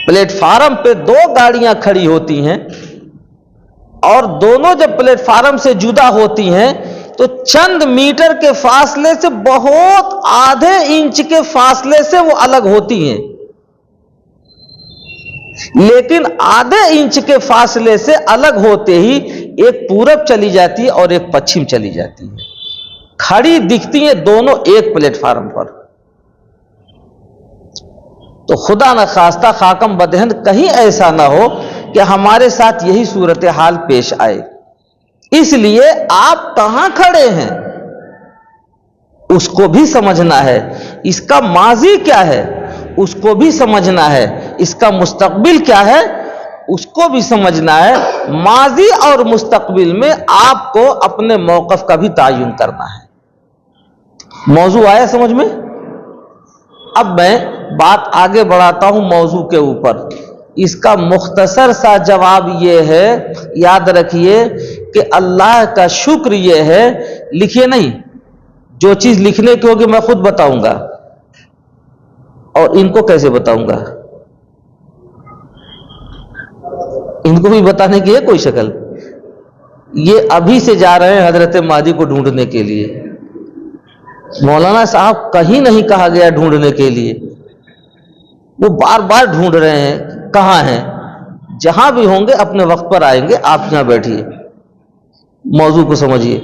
Speaker 1: پلیٹ فارم پہ دو گاڑیاں کھڑی ہوتی ہیں اور دونوں جب پلیٹ فارم سے جدا ہوتی ہیں تو چند میٹر کے فاصلے سے، بہت آدھے انچ کے فاصلے سے وہ الگ ہوتی ہیں، لیکن آدھے انچ کے فاصلے سے الگ ہوتے ہی ایک پورب چلی جاتی ہے اور ایک پچھم چلی جاتی ہے، کھڑی دکھتی ہیں دونوں ایک پلیٹ فارم پر۔ تو خدا نخواستہ خاکم بدہن کہیں ایسا نہ ہو کہ ہمارے ساتھ یہی صورتحال پیش آئے، اس لیے آپ کہاں کھڑے ہیں اس کو بھی سمجھنا ہے، اس کا ماضی کیا ہے اس کو بھی سمجھنا ہے، اس کا مستقبل کیا ہے اس کو بھی سمجھنا ہے۔ ماضی اور مستقبل میں آپ کو اپنے موقف کا بھی تعین کرنا ہے۔ موضوع آیا سمجھ میں؟ اب میں بات آگے بڑھاتا ہوں موضوع کے اوپر۔ اس کا مختصر سا جواب یہ ہے، یاد رکھیے کہ اللہ کا شکر یہ ہے، لکھیے نہیں، جو چیز لکھنے کی ہوگی میں خود بتاؤں گا، اور ان کو کیسے بتاؤں گا، ان کو بھی بتانے کی ہے کوئی شکل؟ یہ ابھی سے جا رہے ہیں حضرت مہدی کو ڈھونڈنے کے لیے، مولانا صاحب کہیں نہیں کہا گیا ڈھونڈنے کے لیے، وہ بار بار ڈھونڈ رہے ہیں کہاں ہیں، جہاں بھی ہوں گے اپنے وقت پر آئیں گے، آپ یہاں بیٹھیے، موضوع کو سمجھیے۔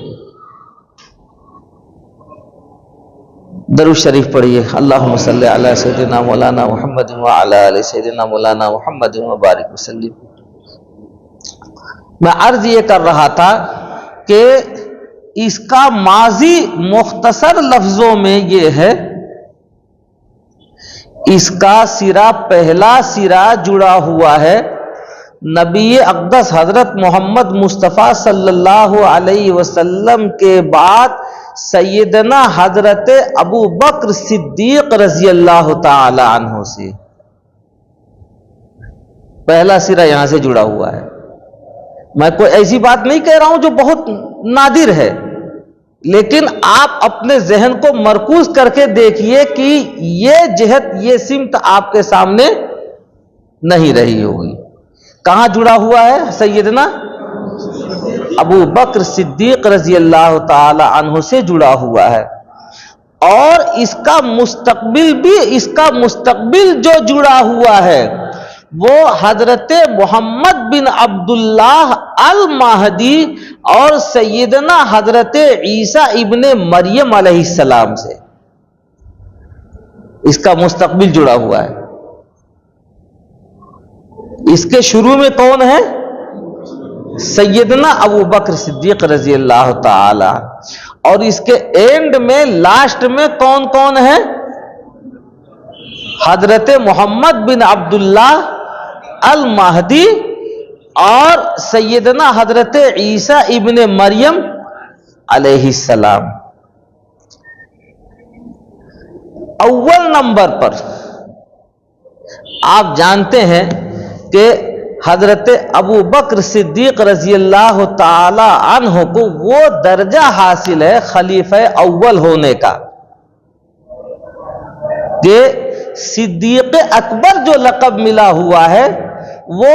Speaker 1: درود شریف پڑھیے، اللہم صلی علی سیدنا مولانا محمد وعلی آل سیدنا مولانا محمد وبارک وسلم۔ میں عرض یہ کر رہا تھا کہ اس کا ماضی مختصر لفظوں میں یہ ہے، اس کا سرا پہلا سرا جڑا ہوا ہے نبی اقدس حضرت محمد مصطفیٰ صلی اللہ علیہ وسلم کے بعد سیدنا حضرت ابو بکر صدیق رضی اللہ تعالی عنہ سے، پہلا سرا یہاں سے جڑا ہوا ہے۔ میں کوئی ایسی بات نہیں کہہ رہا ہوں جو بہت نادر ہے، لیکن آپ اپنے ذہن کو مرکوز کر کے دیکھیے کہ یہ جہت، یہ سمت آپ کے سامنے نہیں رہی ہوگی۔ کہاں جڑا ہوا ہے؟ سیدنا ابو بکر صدیق رضی اللہ تعالی عنہ سے جڑا ہوا ہے، اور اس کا مستقبل جو جڑا ہوا ہے وہ حضرت محمد بن عبداللہ المہدی اور سیدنا حضرت عیسیٰ ابن مریم علیہ السلام سے اس کا مستقبل جڑا ہوا ہے. اس کے شروع میں کون ہے؟ سیدنا ابو بکر صدیق رضی اللہ تعالی. اور اس کے اینڈ میں لاسٹ میں کون کون ہے؟ حضرت محمد بن عبداللہ المہدی اور سیدنا حضرت عیسیٰ ابن مریم علیہ السلام. اول نمبر پر آپ جانتے ہیں کہ حضرت ابو بکر صدیق رضی اللہ تعالی عنہ کو وہ درجہ حاصل ہے خلیفہ اول ہونے کا کہ صدیق اکبر جو لقب ملا ہوا ہے وہ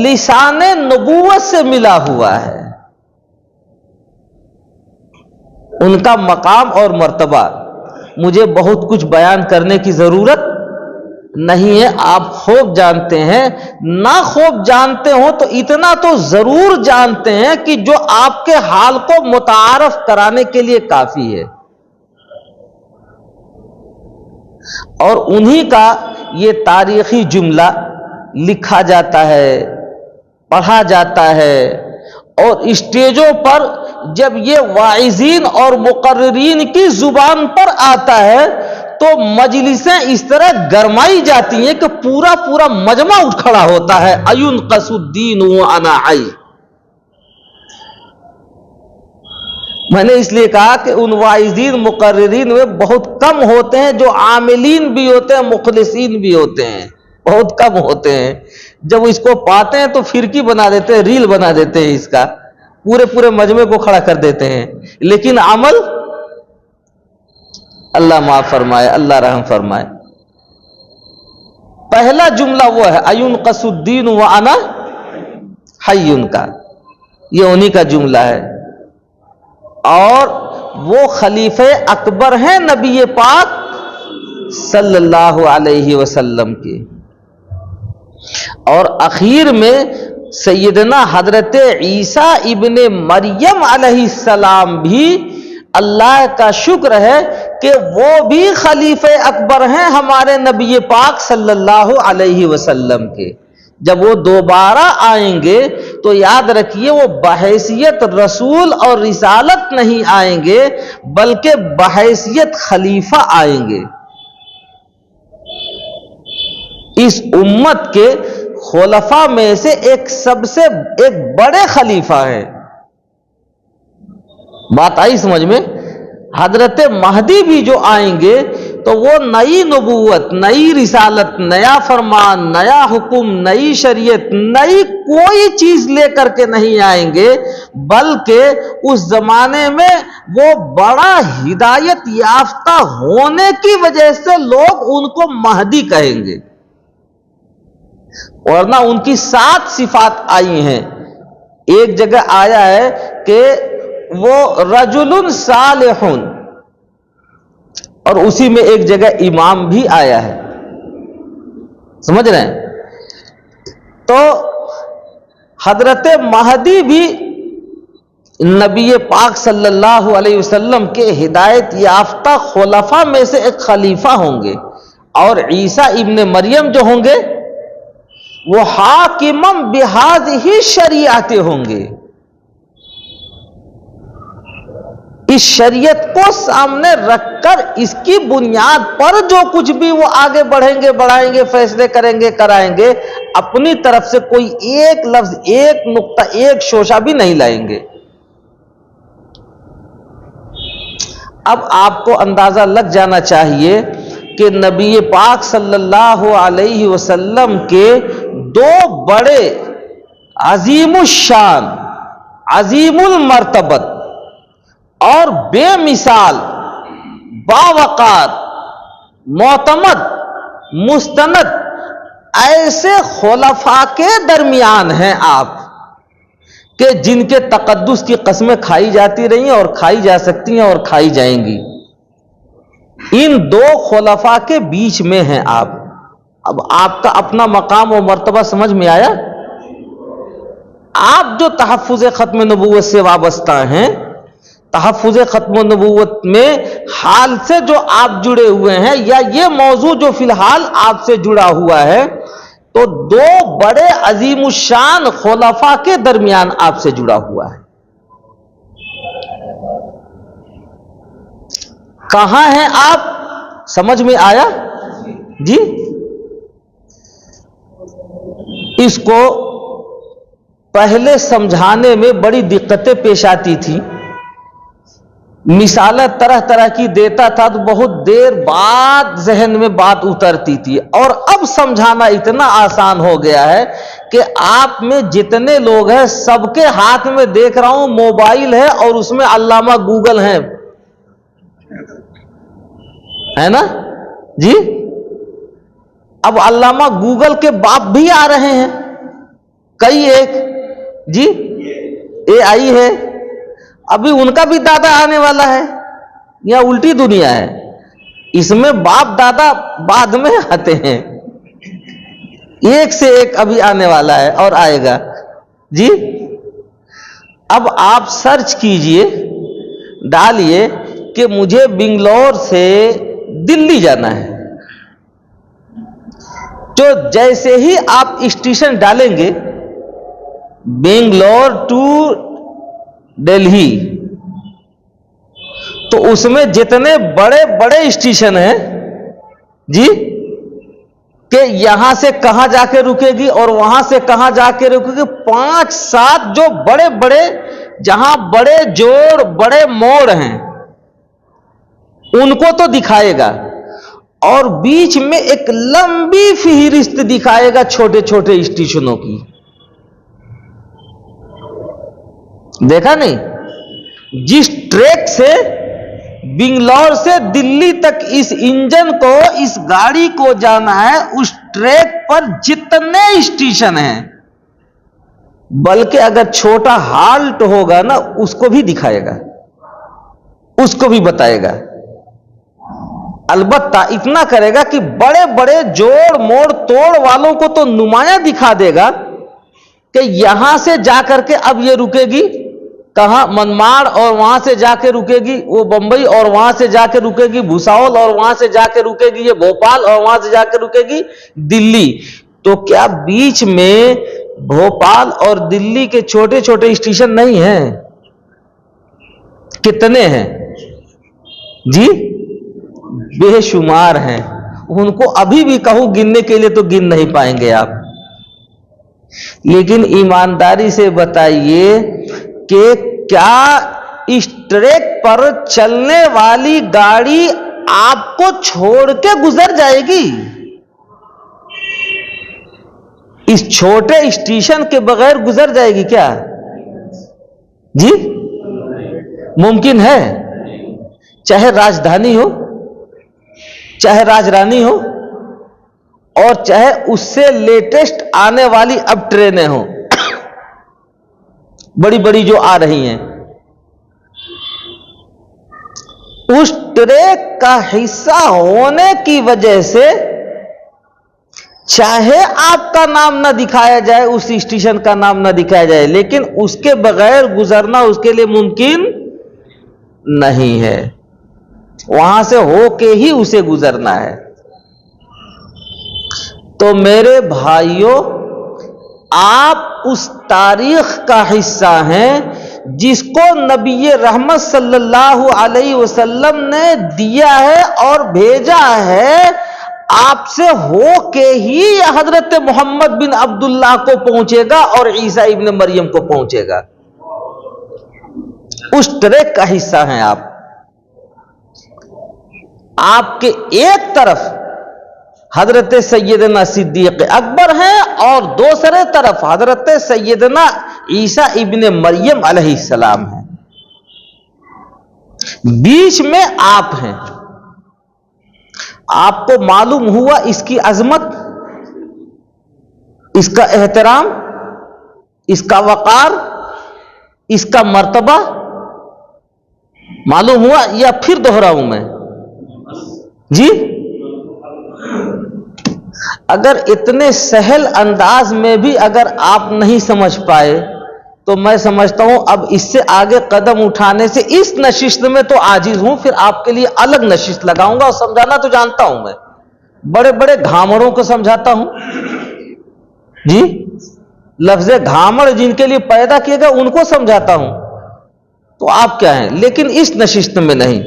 Speaker 1: لسان نبوت سے ملا ہوا ہے. ان کا مقام اور مرتبہ مجھے بہت کچھ بیان کرنے کی ضرورت نہیں ہے، آپ خوب جانتے ہیں. نہ خوب جانتے ہو تو اتنا تو ضرور جانتے ہیں کہ جو آپ کے حال کو متعارف کرانے کے لیے کافی ہے. اور انہی کا یہ تاریخی جملہ لکھا جاتا ہے، پڑھا جاتا ہے، اور اسٹیجوں پر جب یہ واعظین اور مقررین کی زبان پر آتا ہے تو مجلسیں اس طرح گرمائی جاتی ہیں کہ پورا پورا مجمع اٹھ کھڑا ہوتا ہے. اَيُنْقَصُ الدِّينُ وَأَنَا حَيٌّ. میں نے اس لیے کہا کہ ان واعظین مقررین میں بہت کم ہوتے ہیں جو عاملین بھی ہوتے ہیں، مخلصین بھی ہوتے ہیں، بہت کم ہوتے ہیں. جب اس کو پاتے ہیں تو فرقی بنا دیتے ہیں، ریل بنا دیتے ہیں، اس کا پورے مجمع کو کھڑا کر دیتے ہیں. لیکن عمل اللہ معاف فرمائے، اللہ رحم فرمائے. پہلا جملہ وہ ہے اَيُنْقَصُ الدِّينُ وَأَنَا حَيٌّ کا، یہ انہی کا جملہ ہے. اور وہ خلیفہ اکبر ہیں نبی پاک صلی اللہ علیہ وسلم کے. اور اخیر میں سیدنا حضرت عیسیٰ ابن مریم علیہ السلام بھی اللہ کا شکر ہے کہ وہ بھی خلیفہ اکبر ہیں ہمارے نبی پاک صلی اللہ علیہ وسلم کے. جب وہ دوبارہ آئیں گے تو یاد رکھیے وہ بحیثیت رسول اور رسالت نہیں آئیں گے بلکہ بحیثیت خلیفہ آئیں گے. اس امت کے خلفاء میں سے ایک بڑے خلیفہ ہیں. بات آئی سمجھ میں؟ حضرت مہدی بھی جو آئیں گے تو وہ نئی نبوت، نئی رسالت، نیا فرمان، نیا حکم، نئی شریعت، نئی کوئی چیز لے کر کے نہیں آئیں گے بلکہ اس زمانے میں وہ بڑا ہدایت یافتہ ہونے کی وجہ سے لوگ ان کو مہدی کہیں گے. ورنہ ان کی 7 صفات آئی ہیں. ایک جگہ آیا ہے کہ وہ رجل صالح، اور اسی میں ایک جگہ امام بھی آیا ہے. سمجھ رہے ہیں؟ تو حضرت مہدی بھی نبی پاک صلی اللہ علیہ وسلم کے ہدایت یافتہ خلفاء میں سے ایک خلیفہ ہوں گے. اور عیسیٰ ابن مریم جو ہوں گے وہ حاکمم بہذہ شریعت ہوں گے. اس شریعت کو سامنے رکھ کر اس کی بنیاد پر جو کچھ بھی وہ آگے بڑھیں گے، بڑھائیں گے، فیصلے کریں گے، کرائیں گے، اپنی طرف سے کوئی ایک لفظ، ایک نقطہ، ایک شوشہ بھی نہیں لائیں گے. اب آپ کو اندازہ لگ جانا چاہیے کہ نبی پاک صلی اللہ علیہ وسلم کے 2 بڑے عظیم الشان، عظیم المرتبت اور بے مثال، باوقار، معتمد، مستند ایسے خلفاء کے درمیان ہیں آپ کہ جن کے تقدس کی قسمیں کھائی جاتی رہی ہیں اور کھائی جا سکتی ہیں اور کھائی جائیں گی. ان 2 خلفاء کے بیچ میں ہیں آپ. اب آپ کا اپنا مقام و مرتبہ سمجھ میں آیا؟ آپ جو تحفظ ختم نبوت سے وابستہ ہیں، تحفظ ختم نبوت میں حال سے جو آپ جڑے ہوئے ہیں، یا یہ موضوع جو فی الحال آپ سے جڑا ہوا ہے، تو دو بڑے عظیم الشان خلفاء کے درمیان آپ سے جڑا ہوا ہے۔ کہاں ہیں آپ؟ سمجھ میں آیا جی؟ اس کو پہلے سمجھانے میں بڑی دقتیں پیش آتی تھی، مثالیں طرح طرح کی دیتا تھا تو بہت دیر بعد ذہن میں بات اترتی تھی، اور اب سمجھانا اتنا آسان ہو گیا ہے کہ آپ میں جتنے لوگ ہیں سب کے ہاتھ میں دیکھ رہا ہوں موبائل ہے، اور اس میں علامہ گوگل ہے نا جی؟ اب علامہ گوگل کے باپ بھی آ رہے ہیں کئی ایک جی، اے آئی ہے، ابھی ان کا بھی دادا آنے والا ہے، یا الٹی دنیا ہے؟ اس میں باپ دادا بعد میں آتے ہیں، ایک سے ایک ابھی آنے والا ہے اور آئے گا جی۔ اب آپ سرچ کیجئے، ڈالیے کہ مجھے بنگلور سے دلی جانا ہے، تو جیسے ہی آپ اسٹیشن ڈالیں گے بنگلور ٹو دہلی، تو اس میں جتنے بڑے بڑے اسٹیشن ہیں جی، کہ یہاں سے کہاں جا کے رکے گی اور وہاں سے کہاں جا کے رکے گی، 5-7 جو بڑے بڑے، جہاں بڑے جوڑ بڑے موڑ ہیں ان کو تو دکھائے گا، اور بیچ میں ایک لمبی فہرست دکھائے گا چھوٹے چھوٹے اسٹیشنوں کی۔ دیکھا نہیں؟ جس ٹریک سے بنگلور سے دلی تک اس انجن کو، اس گاڑی کو جانا ہے، اس ٹریک پر جتنے اسٹیشن ہیں، بلکہ اگر چھوٹا ہالٹ ہوگا نا اس کو بھی دکھائے گا، اس کو بھی بتائے گا۔ البتہ اتنا کرے گا کہ بڑے بڑے جوڑ موڑ توڑ والوں کو تو نمایاں دکھا دے گا کہ یہاں سے جا کر کے اب یہ رکے گی کہاں، منماڑ، اور وہاں سے جا کے رکے گی وہ بمبئی، اور وہاں سے جا کے رکے گی بھساول، اور وہاں سے جا کے رکے گی یہ بھوپال، اور وہاں سے جا کے رکے گی دلی۔ تو کیا بیچ میں بھوپال اور دلی کے چھوٹے چھوٹے اسٹیشن نہیں ہیں؟ کتنے ہیں جی؟ بے شمار ہیں، ان کو ابھی بھی کہوں گننے کے لیے تو گن نہیں پائیں گے آپ۔ لیکن ایمانداری سے بتائیے کہ کیا اس ٹریک پر چلنے والی گاڑی آپ کو چھوڑ کے گزر جائے گی؟ اس چھوٹے اسٹیشن کے بغیر گزر جائے گی کیا جی؟ ممکن ہے؟ چاہے راجدھانی ہو، چاہے راجرانی ہو، اور چاہے اس سے لیٹسٹ آنے والی اب ٹرینیں ہوں بڑی بڑی جو آ رہی ہیں، اس ٹریک کا حصہ ہونے کی وجہ سے چاہے آپ کا نام نہ دکھایا جائے، اس اسٹیشن کا نام نہ دکھایا جائے، لیکن اس کے بغیر گزرنا اس کے لیے ممکن نہیں ہے، وہاں سے ہو کے ہی اسے گزرنا ہے۔ تو میرے بھائیوں، آپ اس تاریخ کا حصہ ہیں جس کو نبی رحمت صلی اللہ علیہ وسلم نے دیا ہے اور بھیجا ہے، آپ سے ہو کے ہی حضرت محمد بن عبداللہ کو پہنچے گا اور عیسیٰ ابن مریم کو پہنچے گا۔ اس ٹریک کا حصہ ہیں آپ۔ آپ کے ایک طرف حضرت سیدنا صدیق اکبر ہیں اور دوسرے طرف حضرت سیدنا عیسیٰ ابن مریم علیہ السلام ہیں، بیچ میں آپ ہیں۔ آپ کو معلوم ہوا اس کی عظمت، اس کا احترام، اس کا وقار، اس کا مرتبہ معلوم ہوا، یا پھر دوہراؤں میں جی؟ اگر اتنے سہل انداز میں بھی اگر آپ نہیں سمجھ پائے تو میں سمجھتا ہوں اب اس سے آگے قدم اٹھانے سے اس نشست میں تو عاجز ہوں، پھر آپ کے لیے الگ نشست لگاؤں گا، اور سمجھانا تو جانتا ہوں میں، بڑے بڑے گھامڑوں کو سمجھاتا ہوں جی، لفظ گھامڑ جن کے لیے پیدا کیے گئے ان کو سمجھاتا ہوں، تو آپ کیا ہیں، لیکن اس نشست میں نہیں۔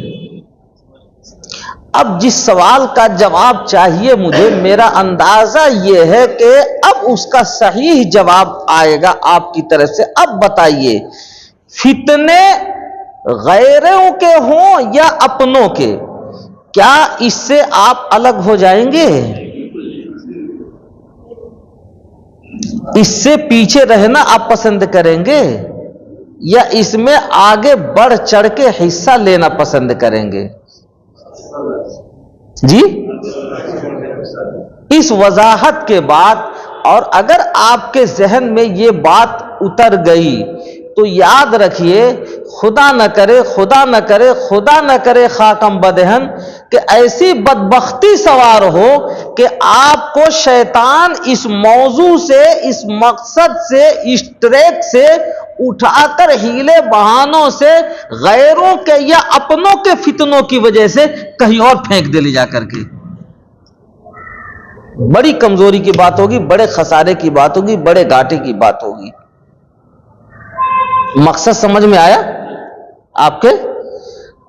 Speaker 1: اب جس سوال کا جواب چاہیے مجھے، میرا اندازہ یہ ہے کہ اب اس کا صحیح جواب آئے گا آپ کی طرف سے۔ اب بتائیے، فتنے غیروں کے ہوں یا اپنوں کے، کیا اس سے آپ الگ ہو جائیں گے؟ اس سے پیچھے رہنا آپ پسند کریں گے یا اس میں آگے بڑھ چڑھ کے حصہ لینا پسند کریں گے؟ جی، اس وضاحت کے بعد، اور اگر آپ کے ذہن میں یہ بات اتر گئی تو یاد رکھیے، خدا نہ کرے خدا نہ کرے خدا نہ کرے خاکم بدہن کہ ایسی بدبختی سوار ہو کہ آپ کو شیطان اس موضوع سے، اس مقصد سے، اس ٹریک سے اٹھا کر ہیلے بہانوں سے غیروں کے یا اپنوں کے فتنوں کی وجہ سے کہیں اور پھینک دے لے جا کر کے۔ بڑی کمزوری کی بات ہوگی، بڑے خسارے کی بات ہوگی، بڑے گھاٹے کی بات ہوگی۔ مقصد سمجھ میں آیا آپ کے؟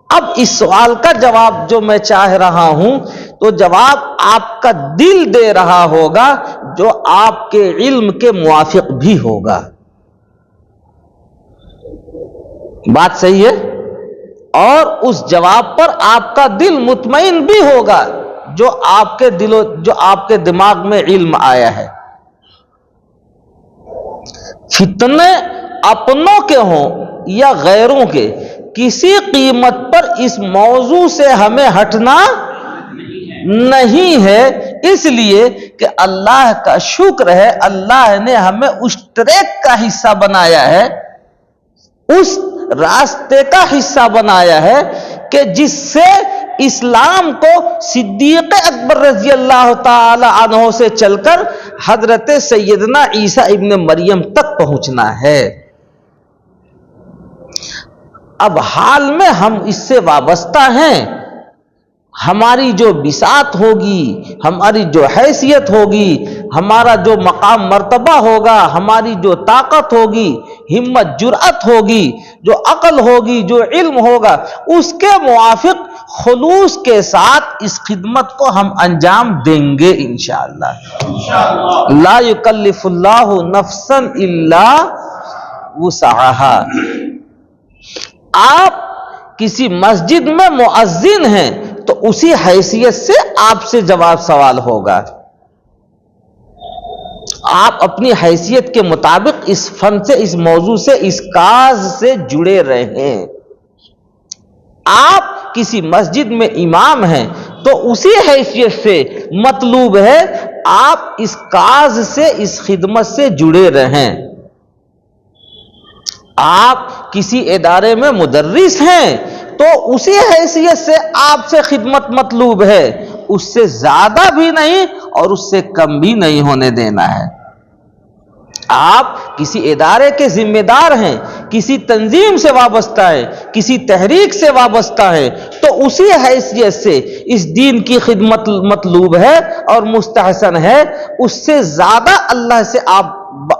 Speaker 1: اب اس سوال کا جواب جو میں چاہ رہا ہوں، تو جواب آپ کا دل دے رہا ہوگا، جو آپ کے علم کے موافق بھی ہوگا۔ بات صحیح ہے؟ اور اس جواب پر آپ کا دل مطمئن بھی ہوگا، جو آپ کے جو آپ کے دماغ میں علم آیا ہے۔ فتنے اپنوں کے ہوں یا غیروں کے، کسی قیمت پر اس موضوع سے ہمیں ہٹنا نہیں ہے، اس لیے کہ اللہ کا شکر ہے، اللہ نے ہمیں اس ٹریک کا حصہ بنایا ہے، اس راستے کا حصہ بنایا ہے کہ جس سے اسلام کو صدیق اکبر رضی اللہ تعالی عنہ سے چل کر حضرت سیدنا عیسیٰ ابن مریم تک پہنچنا ہے۔ اب حال میں ہم اس سے وابستہ ہیں، ہماری جو بساط ہوگی، ہماری جو حیثیت ہوگی، ہمارا جو مقام مرتبہ ہوگا، ہماری جو طاقت ہوگی، ہمت جرأت ہوگی، جو عقل ہوگی، جو علم ہوگا، اس کے موافق خلوص کے ساتھ اس خدمت کو ہم انجام دیں گے انشاءاللہ۔ لا یکلف اللہ نفسا الا وسعها۔ آپ کسی مسجد میں مؤذن ہیں تو اسی حیثیت سے آپ سے جواب سوال ہوگا، آپ اپنی حیثیت کے مطابق اس فن سے، اس موضوع سے، اس کاز سے جڑے رہیں۔ آپ کسی مسجد میں امام ہیں تو اسی حیثیت سے مطلوب ہے آپ اس کاز سے، اس خدمت سے جڑے رہیں۔ آپ کسی ادارے میں مدرس ہیں تو اسی حیثیت سے آپ سے خدمت مطلوب ہے، اس سے زیادہ بھی نہیں اور اس سے کم بھی نہیں ہونے دینا ہے۔ آپ کسی ادارے کے ذمہ دار ہیں، کسی تنظیم سے وابستہ ہیں، کسی تحریک سے وابستہ ہیں، تو اسی حیثیت سے اس دین کی خدمت مطلوب ہے اور مستحسن ہے، اس سے زیادہ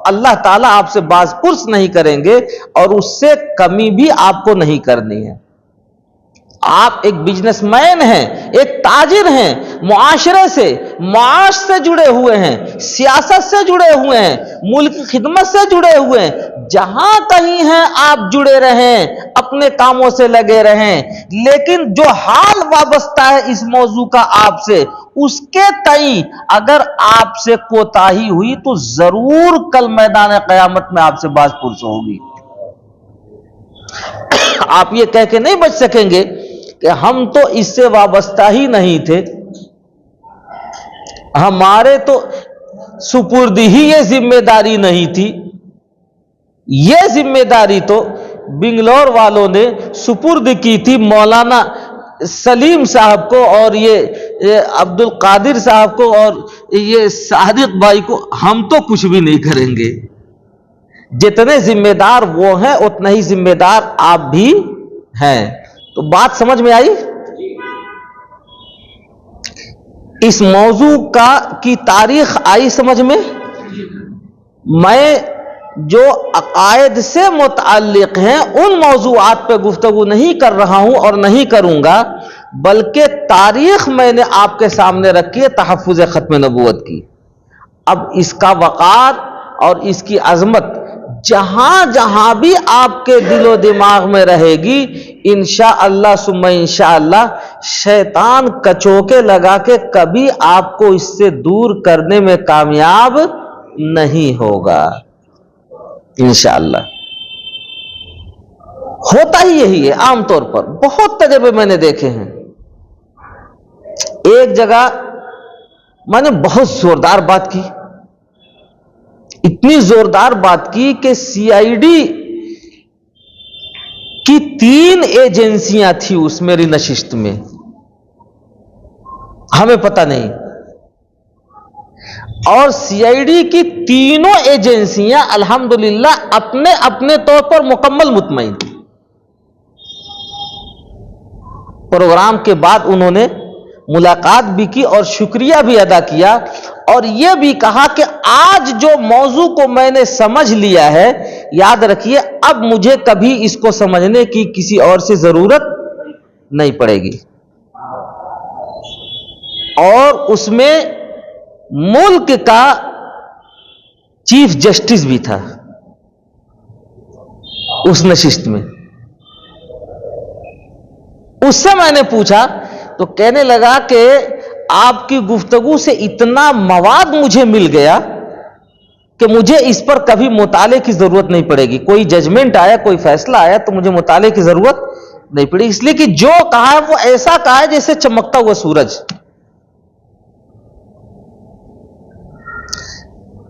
Speaker 1: اللہ تعالیٰ آپ سے باز پرس نہیں کریں گے اور اس سے کمی بھی آپ کو نہیں کرنی ہے۔ آپ ایک بزنس مین ہیں، ایک تاجر ہیں، معاشرے سے، معاش سے جڑے ہوئے ہیں، سیاست سے جڑے ہوئے ہیں، ملک کی خدمت سے جڑے ہوئے ہیں، جہاں کہیں ہیں آپ جڑے رہیں، اپنے کاموں سے لگے رہیں، لیکن جو حال وابستہ ہے اس موضوع کا آپ سے، اس کے تئیں اگر آپ سے کوتاہی ہوئی تو ضرور کل میدان قیامت میں آپ سے باز پرس ہوگی۔ آپ یہ کہہ کے نہیں بچ سکیں گے کہ ہم تو اس سے وابستہ ہی نہیں تھے، ہمارے تو سپرد ہی یہ ذمہ داری نہیں تھی۔ یہ ذمہ داری تو بنگلور والوں نے سپرد کی تھی مولانا سلیم صاحب کو اور یہ عبد القادر صاحب کو اور یہ صادق بھائی کو، ہم تو کچھ بھی نہیں کریں گے۔ جتنے ذمہ دار وہ ہیں اتنا ہی ذمہ دار آپ بھی ہیں. تو بات سمجھ میں آئی؟ اس موضوع کی تاریخ آئی سمجھ میں؟ میں جو عقائد سے متعلق ہیں ان موضوعات پہ گفتگو نہیں کر رہا ہوں اور نہیں کروں گا، بلکہ تاریخ میں نے آپ کے سامنے رکھی ہے تحفظ ختم نبوت کی. اب اس کا وقار اور اس کی عظمت جہاں جہاں بھی آپ کے دل و دماغ میں رہے گی، انشاءاللہ ثم انشاءاللہ شیطان کچوکے لگا کے کبھی آپ کو اس سے دور کرنے میں کامیاب نہیں ہوگا انشاءاللہ. ہوتا ہی یہی ہے عام طور پر. بہت تجربے میں نے دیکھے ہیں. ایک جگہ میں نے بہت زوردار بات کی، اتنی زوردار بات کی کہ سی آئی ڈی کی 3 ایجنسیاں تھیں اس میری نشست میں، ہمیں پتہ نہیں، اور سی آئی ڈی کی تینوں ایجنسیاں الحمدللہ اپنے اپنے طور پر مکمل مطمئن تھی. پروگرام کے بعد انہوں نے ملاقات بھی کی اور شکریہ بھی ادا کیا، اور یہ بھی کہا کہ آج جو موضوع کو میں نے سمجھ لیا ہے، یاد رکھیے اب مجھے کبھی اس کو سمجھنے کی کسی اور سے ضرورت نہیں پڑے گی. اور اس میں ملک کا چیف جسٹس بھی تھا اس نشست میں. اس سے میں نے پوچھا تو کہنے لگا کہ آپ کی گفتگو سے اتنا مواد مجھے مل گیا کہ مجھے اس پر کبھی مطالعے کی ضرورت نہیں پڑے گی. کوئی ججمنٹ آیا، کوئی فیصلہ آیا تو مجھے مطالعے کی ضرورت نہیں پڑی، اس لیے کہ جو کہا ہے وہ ایسا کہا ہے جیسے چمکتا ہوا سورج.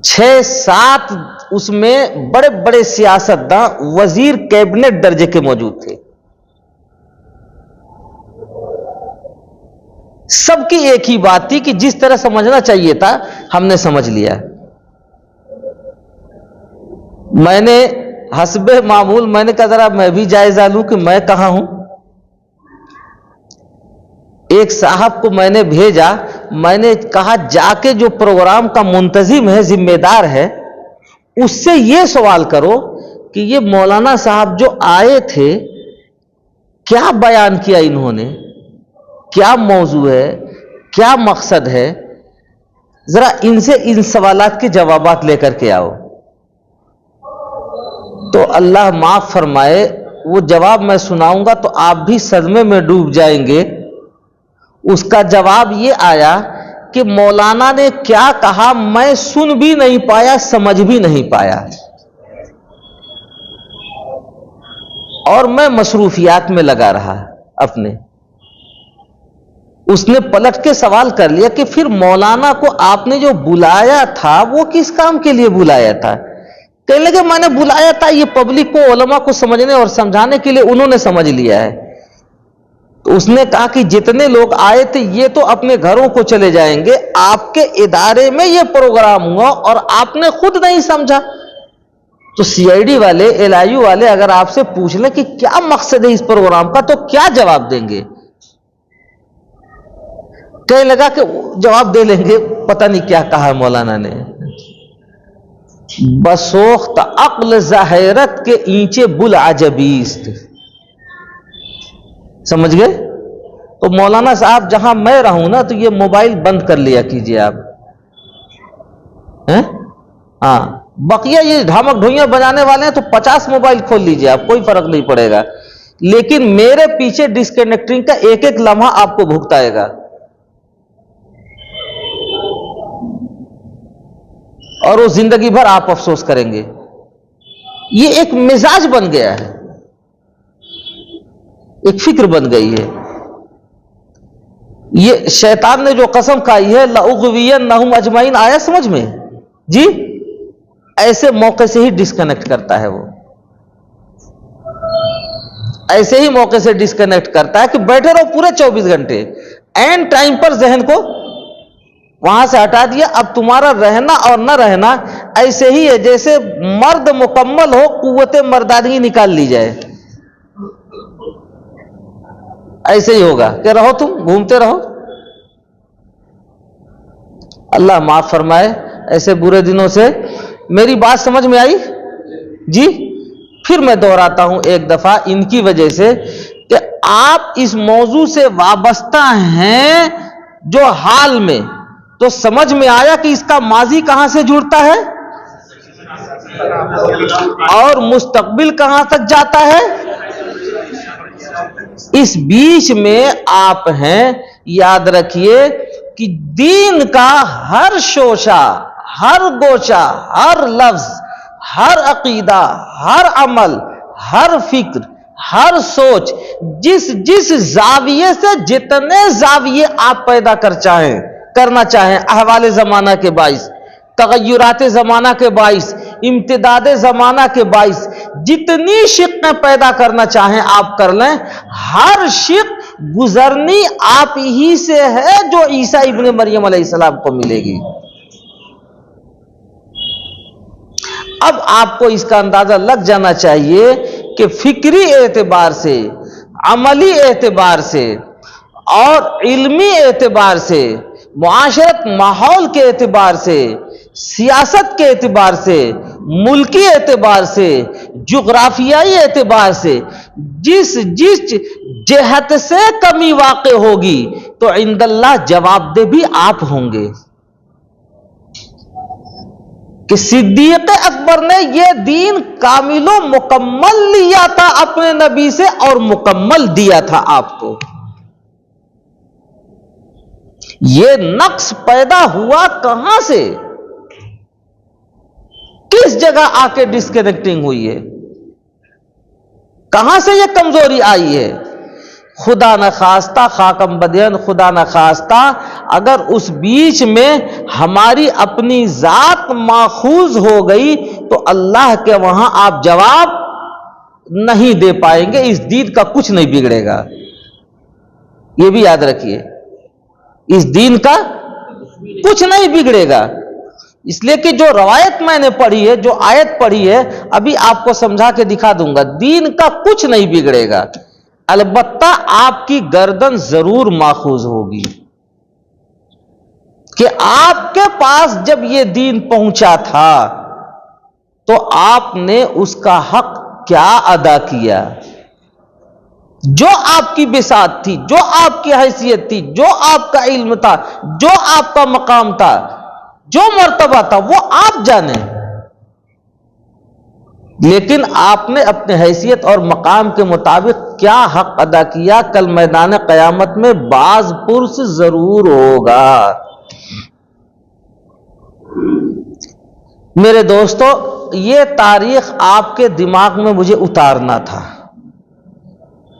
Speaker 1: 6-7 اس میں بڑے بڑے سیاستداں وزیر کیبنٹ درجے کے موجود تھے. سب کی ایک ہی بات تھی کہ جس طرح سمجھنا چاہیے تھا ہم نے سمجھ لیا. میں نے حسب معمول میں نے کہا ذرا میں بھی جائزہ لوں کہ میں کہاں ہوں. ایک صاحب کو میں نے بھیجا، میں نے کہا جا کے جو پروگرام کا منتظم ہے، ذمہ دار ہے، اس سے یہ سوال کرو کہ یہ مولانا صاحب جو آئے تھے کیا بیان کیا انہوں نے، کیا موضوع ہے، کیا مقصد ہے، ذرا ان سے ان سوالات کے جوابات لے کر کے آؤ. تو اللہ معاف فرمائے وہ جواب میں سناؤں گا تو آپ بھی صدمے میں ڈوب جائیں گے. اس کا جواب یہ آیا کہ مولانا نے کیا کہا میں سن بھی نہیں پایا، سمجھ بھی نہیں پایا، اور میں مصروفیات میں لگا رہا اپنے. اس نے پلٹ کے سوال کر لیا کہ پھر مولانا کو آپ نے جو بلایا تھا وہ کس کام کے لیے بلایا تھا؟ کہنے لگے میں نے بلایا تھا یہ پبلک کو، علماء کو سمجھنے اور سمجھانے کے لیے، انہوں نے سمجھ لیا ہے. تو اس نے کہا کہ جتنے لوگ آئے تھے یہ تو اپنے گھروں کو چلے جائیں گے، آپ کے ادارے میں یہ پروگرام ہوا اور آپ نے خود نہیں سمجھا. تو سی آئی ڈی والے، ایل آئی یو والے اگر آپ سے پوچھ لیں کہ کیا مقصد ہے اس پروگرام کا تو کیا جواب دیں گے؟ کہنے لگا کہ جواب دے لیں گے پتہ نہیں کیا کہا مولانا نے. بسوخت عقل ظاہرت کے اینچے بلعجبیست. سمجھ گئے؟ تو مولانا صاحب جہاں میں رہوں نا تو یہ موبائل بند کر لیا کیجئے آپ. ہاں بقیہ یہ ڈھامک ڈھوئیاں بجانے والے ہیں تو 50 موبائل کھول لیجئے آپ، کوئی فرق نہیں پڑے گا. لیکن میرے پیچھے ڈسکنیکٹنگ کا ایک ایک لمحہ آپ کو بھگتائے گا، اور وہ زندگی بھر آپ افسوس کریں گے. یہ ایک مزاج بن گیا ہے، ایک فکر بن گئی ہے. یہ شیطان نے جو قسم کھائی ہے لَأُغْوِيَنَّهُمْ أَجْمَعِينَ، آیا سمجھ میں؟ جی ایسے موقع سے ہی ڈسکنیکٹ کرتا ہے، وہ ایسے ہی موقع سے ڈسکنیکٹ کرتا ہے کہ بیٹھے رہو پورے 24 گھنٹے، اینڈ ٹائم پر ذہن کو وہاں سے ہٹا دیا. اب تمہارا رہنا اور نہ رہنا ایسے ہی ہے جیسے مرد مکمل ہو، قوت مردانگی نکال لی جائے، ایسے ہی ہوگا کہ رہو تم گھومتے رہو۔ اللہ معاف فرمائے ایسے برے دنوں سے۔ میری بات سمجھ میں آئی جی؟ پھر میں دہراتا ہوں ایک دفعہ ان کی وجہ سے کہ آپ اس موضوع سے وابستہ ہیں جو حال میں، تو سمجھ میں آیا کہ اس کا ماضی کہاں سے جڑتا ہے اور مستقبل کہاں تک جاتا ہے۔ اس بیچ میں آپ ہیں، یاد رکھیے کہ دین کا ہر شوشہ، ہر گوشہ، ہر لفظ، ہر عقیدہ، ہر عمل، ہر فکر، ہر سوچ، جس زاویے سے جتنے زاویے آپ پیدا کرنا چاہیں احوال زمانہ کے باعث، تغیرات زمانہ کے باعث، امتداد زمانہ کے باعث، جتنی شقیں پیدا کرنا چاہیں آپ کر لیں، ہر شق گزرنی آپ ہی سے ہے جو عیسیٰ ابن مریم علیہ السلام کو ملے گی۔ اب آپ کو اس کا اندازہ لگ جانا چاہیے کہ فکری اعتبار سے، عملی اعتبار سے اور علمی اعتبار سے، معاشرت ماحول کے اعتبار سے، سیاست کے اعتبار سے، ملکی اعتبار سے، جغرافیائی اعتبار سے جس جہت سے کمی واقع ہوگی تو عند اللہ جواب دہ بھی آپ ہوں گے کہ صدیق اکبر نے یہ دین کامل و مکمل لیا تھا اپنے نبی سے اور مکمل دیا تھا آپ کو۔ یہ نقص پیدا ہوا کہاں سے، کس جگہ آ کے ڈسکنیکٹنگ ہوئی ہے، کہاں سے یہ کمزوری آئی ہے؟ خدا نخواستہ خاکم بدین، خدا نخواستہ اگر اس بیچ میں ہماری اپنی ذات ماخوذ ہو گئی تو اللہ کے وہاں آپ جواب نہیں دے پائیں گے، اس دین کا کچھ نہیں بگڑے گا، یہ بھی یاد رکھیے، اس دین کا کچھ نہیں بگڑے گا۔ اس لیے کہ جو روایت میں نے پڑھی ہے، جو آیت پڑھی ہے، ابھی آپ کو سمجھا کے دکھا دوں گا، دین کا کچھ نہیں بگڑے گا، البتہ آپ کی گردن ضرور ماخوذ ہوگی کہ آپ کے پاس جب یہ دین پہنچا تھا تو آپ نے اس کا حق کیا ادا کیا، جو آپ کی بساط تھی، جو آپ کی حیثیت تھی، جو آپ کا علم تھا، جو آپ کا مقام تھا، جو مرتبہ تھا، وہ آپ جانیں، لیکن آپ نے اپنے حیثیت اور مقام کے مطابق کیا حق ادا کیا، کل میدان قیامت میں باز پرس ضرور ہوگا۔ میرے دوستو، یہ تاریخ آپ کے دماغ میں مجھے اتارنا تھا۔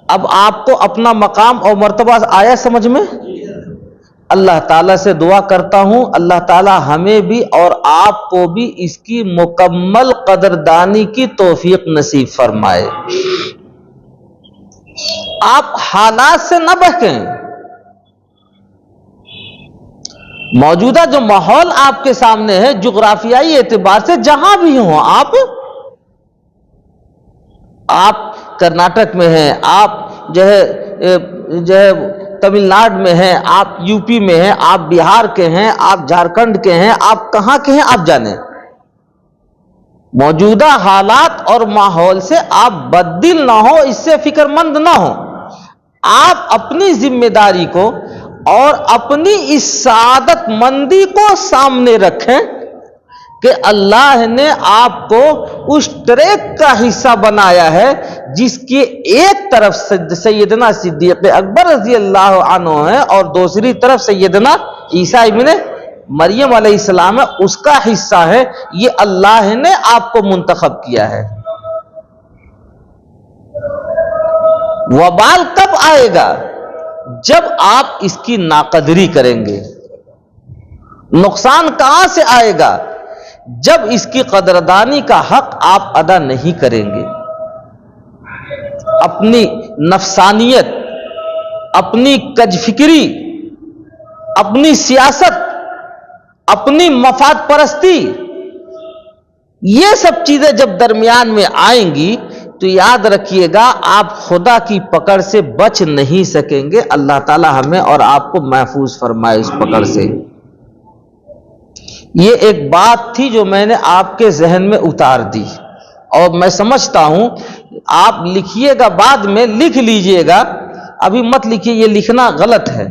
Speaker 1: اب آپ کو اپنا مقام اور مرتبہ آیا سمجھ میں؟ اللہ تعالیٰ سے دعا کرتا ہوں اللہ تعالیٰ ہمیں بھی اور آپ کو بھی اس کی مکمل قدردانی کی توفیق نصیب فرمائے۔ آپ حالات سے نہ بہکیں، موجودہ جو ماحول آپ کے سامنے ہے جغرافیائی اعتبار سے جہاں بھی ہوں، آپ کرناٹک میں ہیں، آپ جو ہے تمل ناڈو میں ہیں، آپ یو پی میں ہیں، آپ بہار کے ہیں، آپ جھارکھنڈ کے ہیں، آپ کہاں کے ہیں آپ جانیں، موجودہ حالات اور ماحول سے آپ بددل نہ ہو، اس سے فکر مند نہ ہو، آپ اپنی ذمہ داری کو اور اپنی اس سعادت مندی کو سامنے رکھیں کہ اللہ نے آپ کو اس ٹریک کا حصہ بنایا ہے جس کی ایک طرف سیدنا صدیق اکبر رضی اللہ عنہ ہے اور دوسری طرف سیدنا عیسیٰ ابن مریم علیہ السلام ہے، اس کا حصہ ہے، یہ اللہ نے آپ کو منتخب کیا ہے۔ وبال کب آئے گا؟ جب آپ اس کی ناقدری کریں گے۔ نقصان کہاں سے آئے گا؟ جب اس کی قدردانی کا حق آپ ادا نہیں کریں گے، اپنی نفسانیت، اپنی کج فکری، اپنی سیاست، اپنی مفاد پرستی یہ سب چیزیں جب درمیان میں آئیں گی تو یاد رکھیے گا آپ خدا کی پکڑ سے بچ نہیں سکیں گے. اللہ تعالی ہمیں اور آپ کو محفوظ فرمائے اس پکڑ سے. یہ ایک بات تھی جو میں نے آپ کے ذہن میں اتار دی، اور میں سمجھتا ہوں آپ لکھیے گا، بعد میں لکھ لیجئے گا، ابھی مت لکھیے، یہ لکھنا غلط ہے،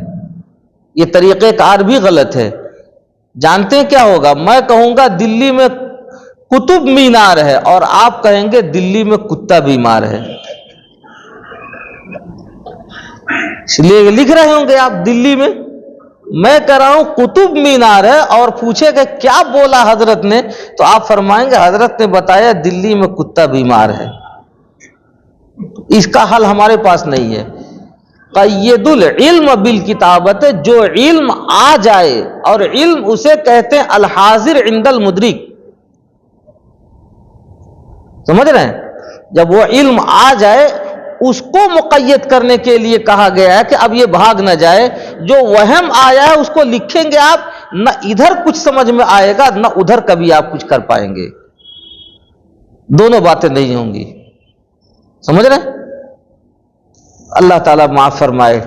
Speaker 1: یہ طریقہ کار بھی غلط ہے. جانتے ہیں کیا ہوگا؟ میں کہوں گا دلی میں قطب مینار ہے اور آپ کہیں گے دلی میں کتا بیمار ہے. اس لیے لکھ رہے ہوں گے آپ دلی میں کہہ رہا ہوں قطب مینار ہے، اور پوچھے کہ کیا بولا حضرت نے، تو آپ فرمائیں گے حضرت نے بتایا دلی میں کتا بیمار ہے. اس کا حل ہمارے پاس نہیں ہے. قید العلم بالکتابت، جو علم آ جائے، اور علم اسے کہتے ہیں الحاضر عند المدرک. سمجھ رہے ہیں؟ جب وہ علم آ جائے اس کو مقید کرنے کے لیے کہا گیا ہے کہ اب یہ بھاگ نہ جائے. جو وہم آیا ہے اس کو لکھیں گے آپ، نہ ادھر کچھ سمجھ میں آئے گا نہ ادھر کبھی آپ کچھ کر پائیں گے، دونوں باتیں نہیں ہوں گی. سمجھ رہے ہیں؟ اللہ تعالیٰ معاف فرمائے.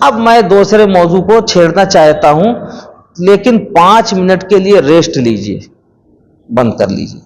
Speaker 1: اب میں دوسرے موضوع کو چھیڑنا چاہتا ہوں، لیکن 5 منٹ کے لیے ریسٹ لیجیے، بند کر لیجیے.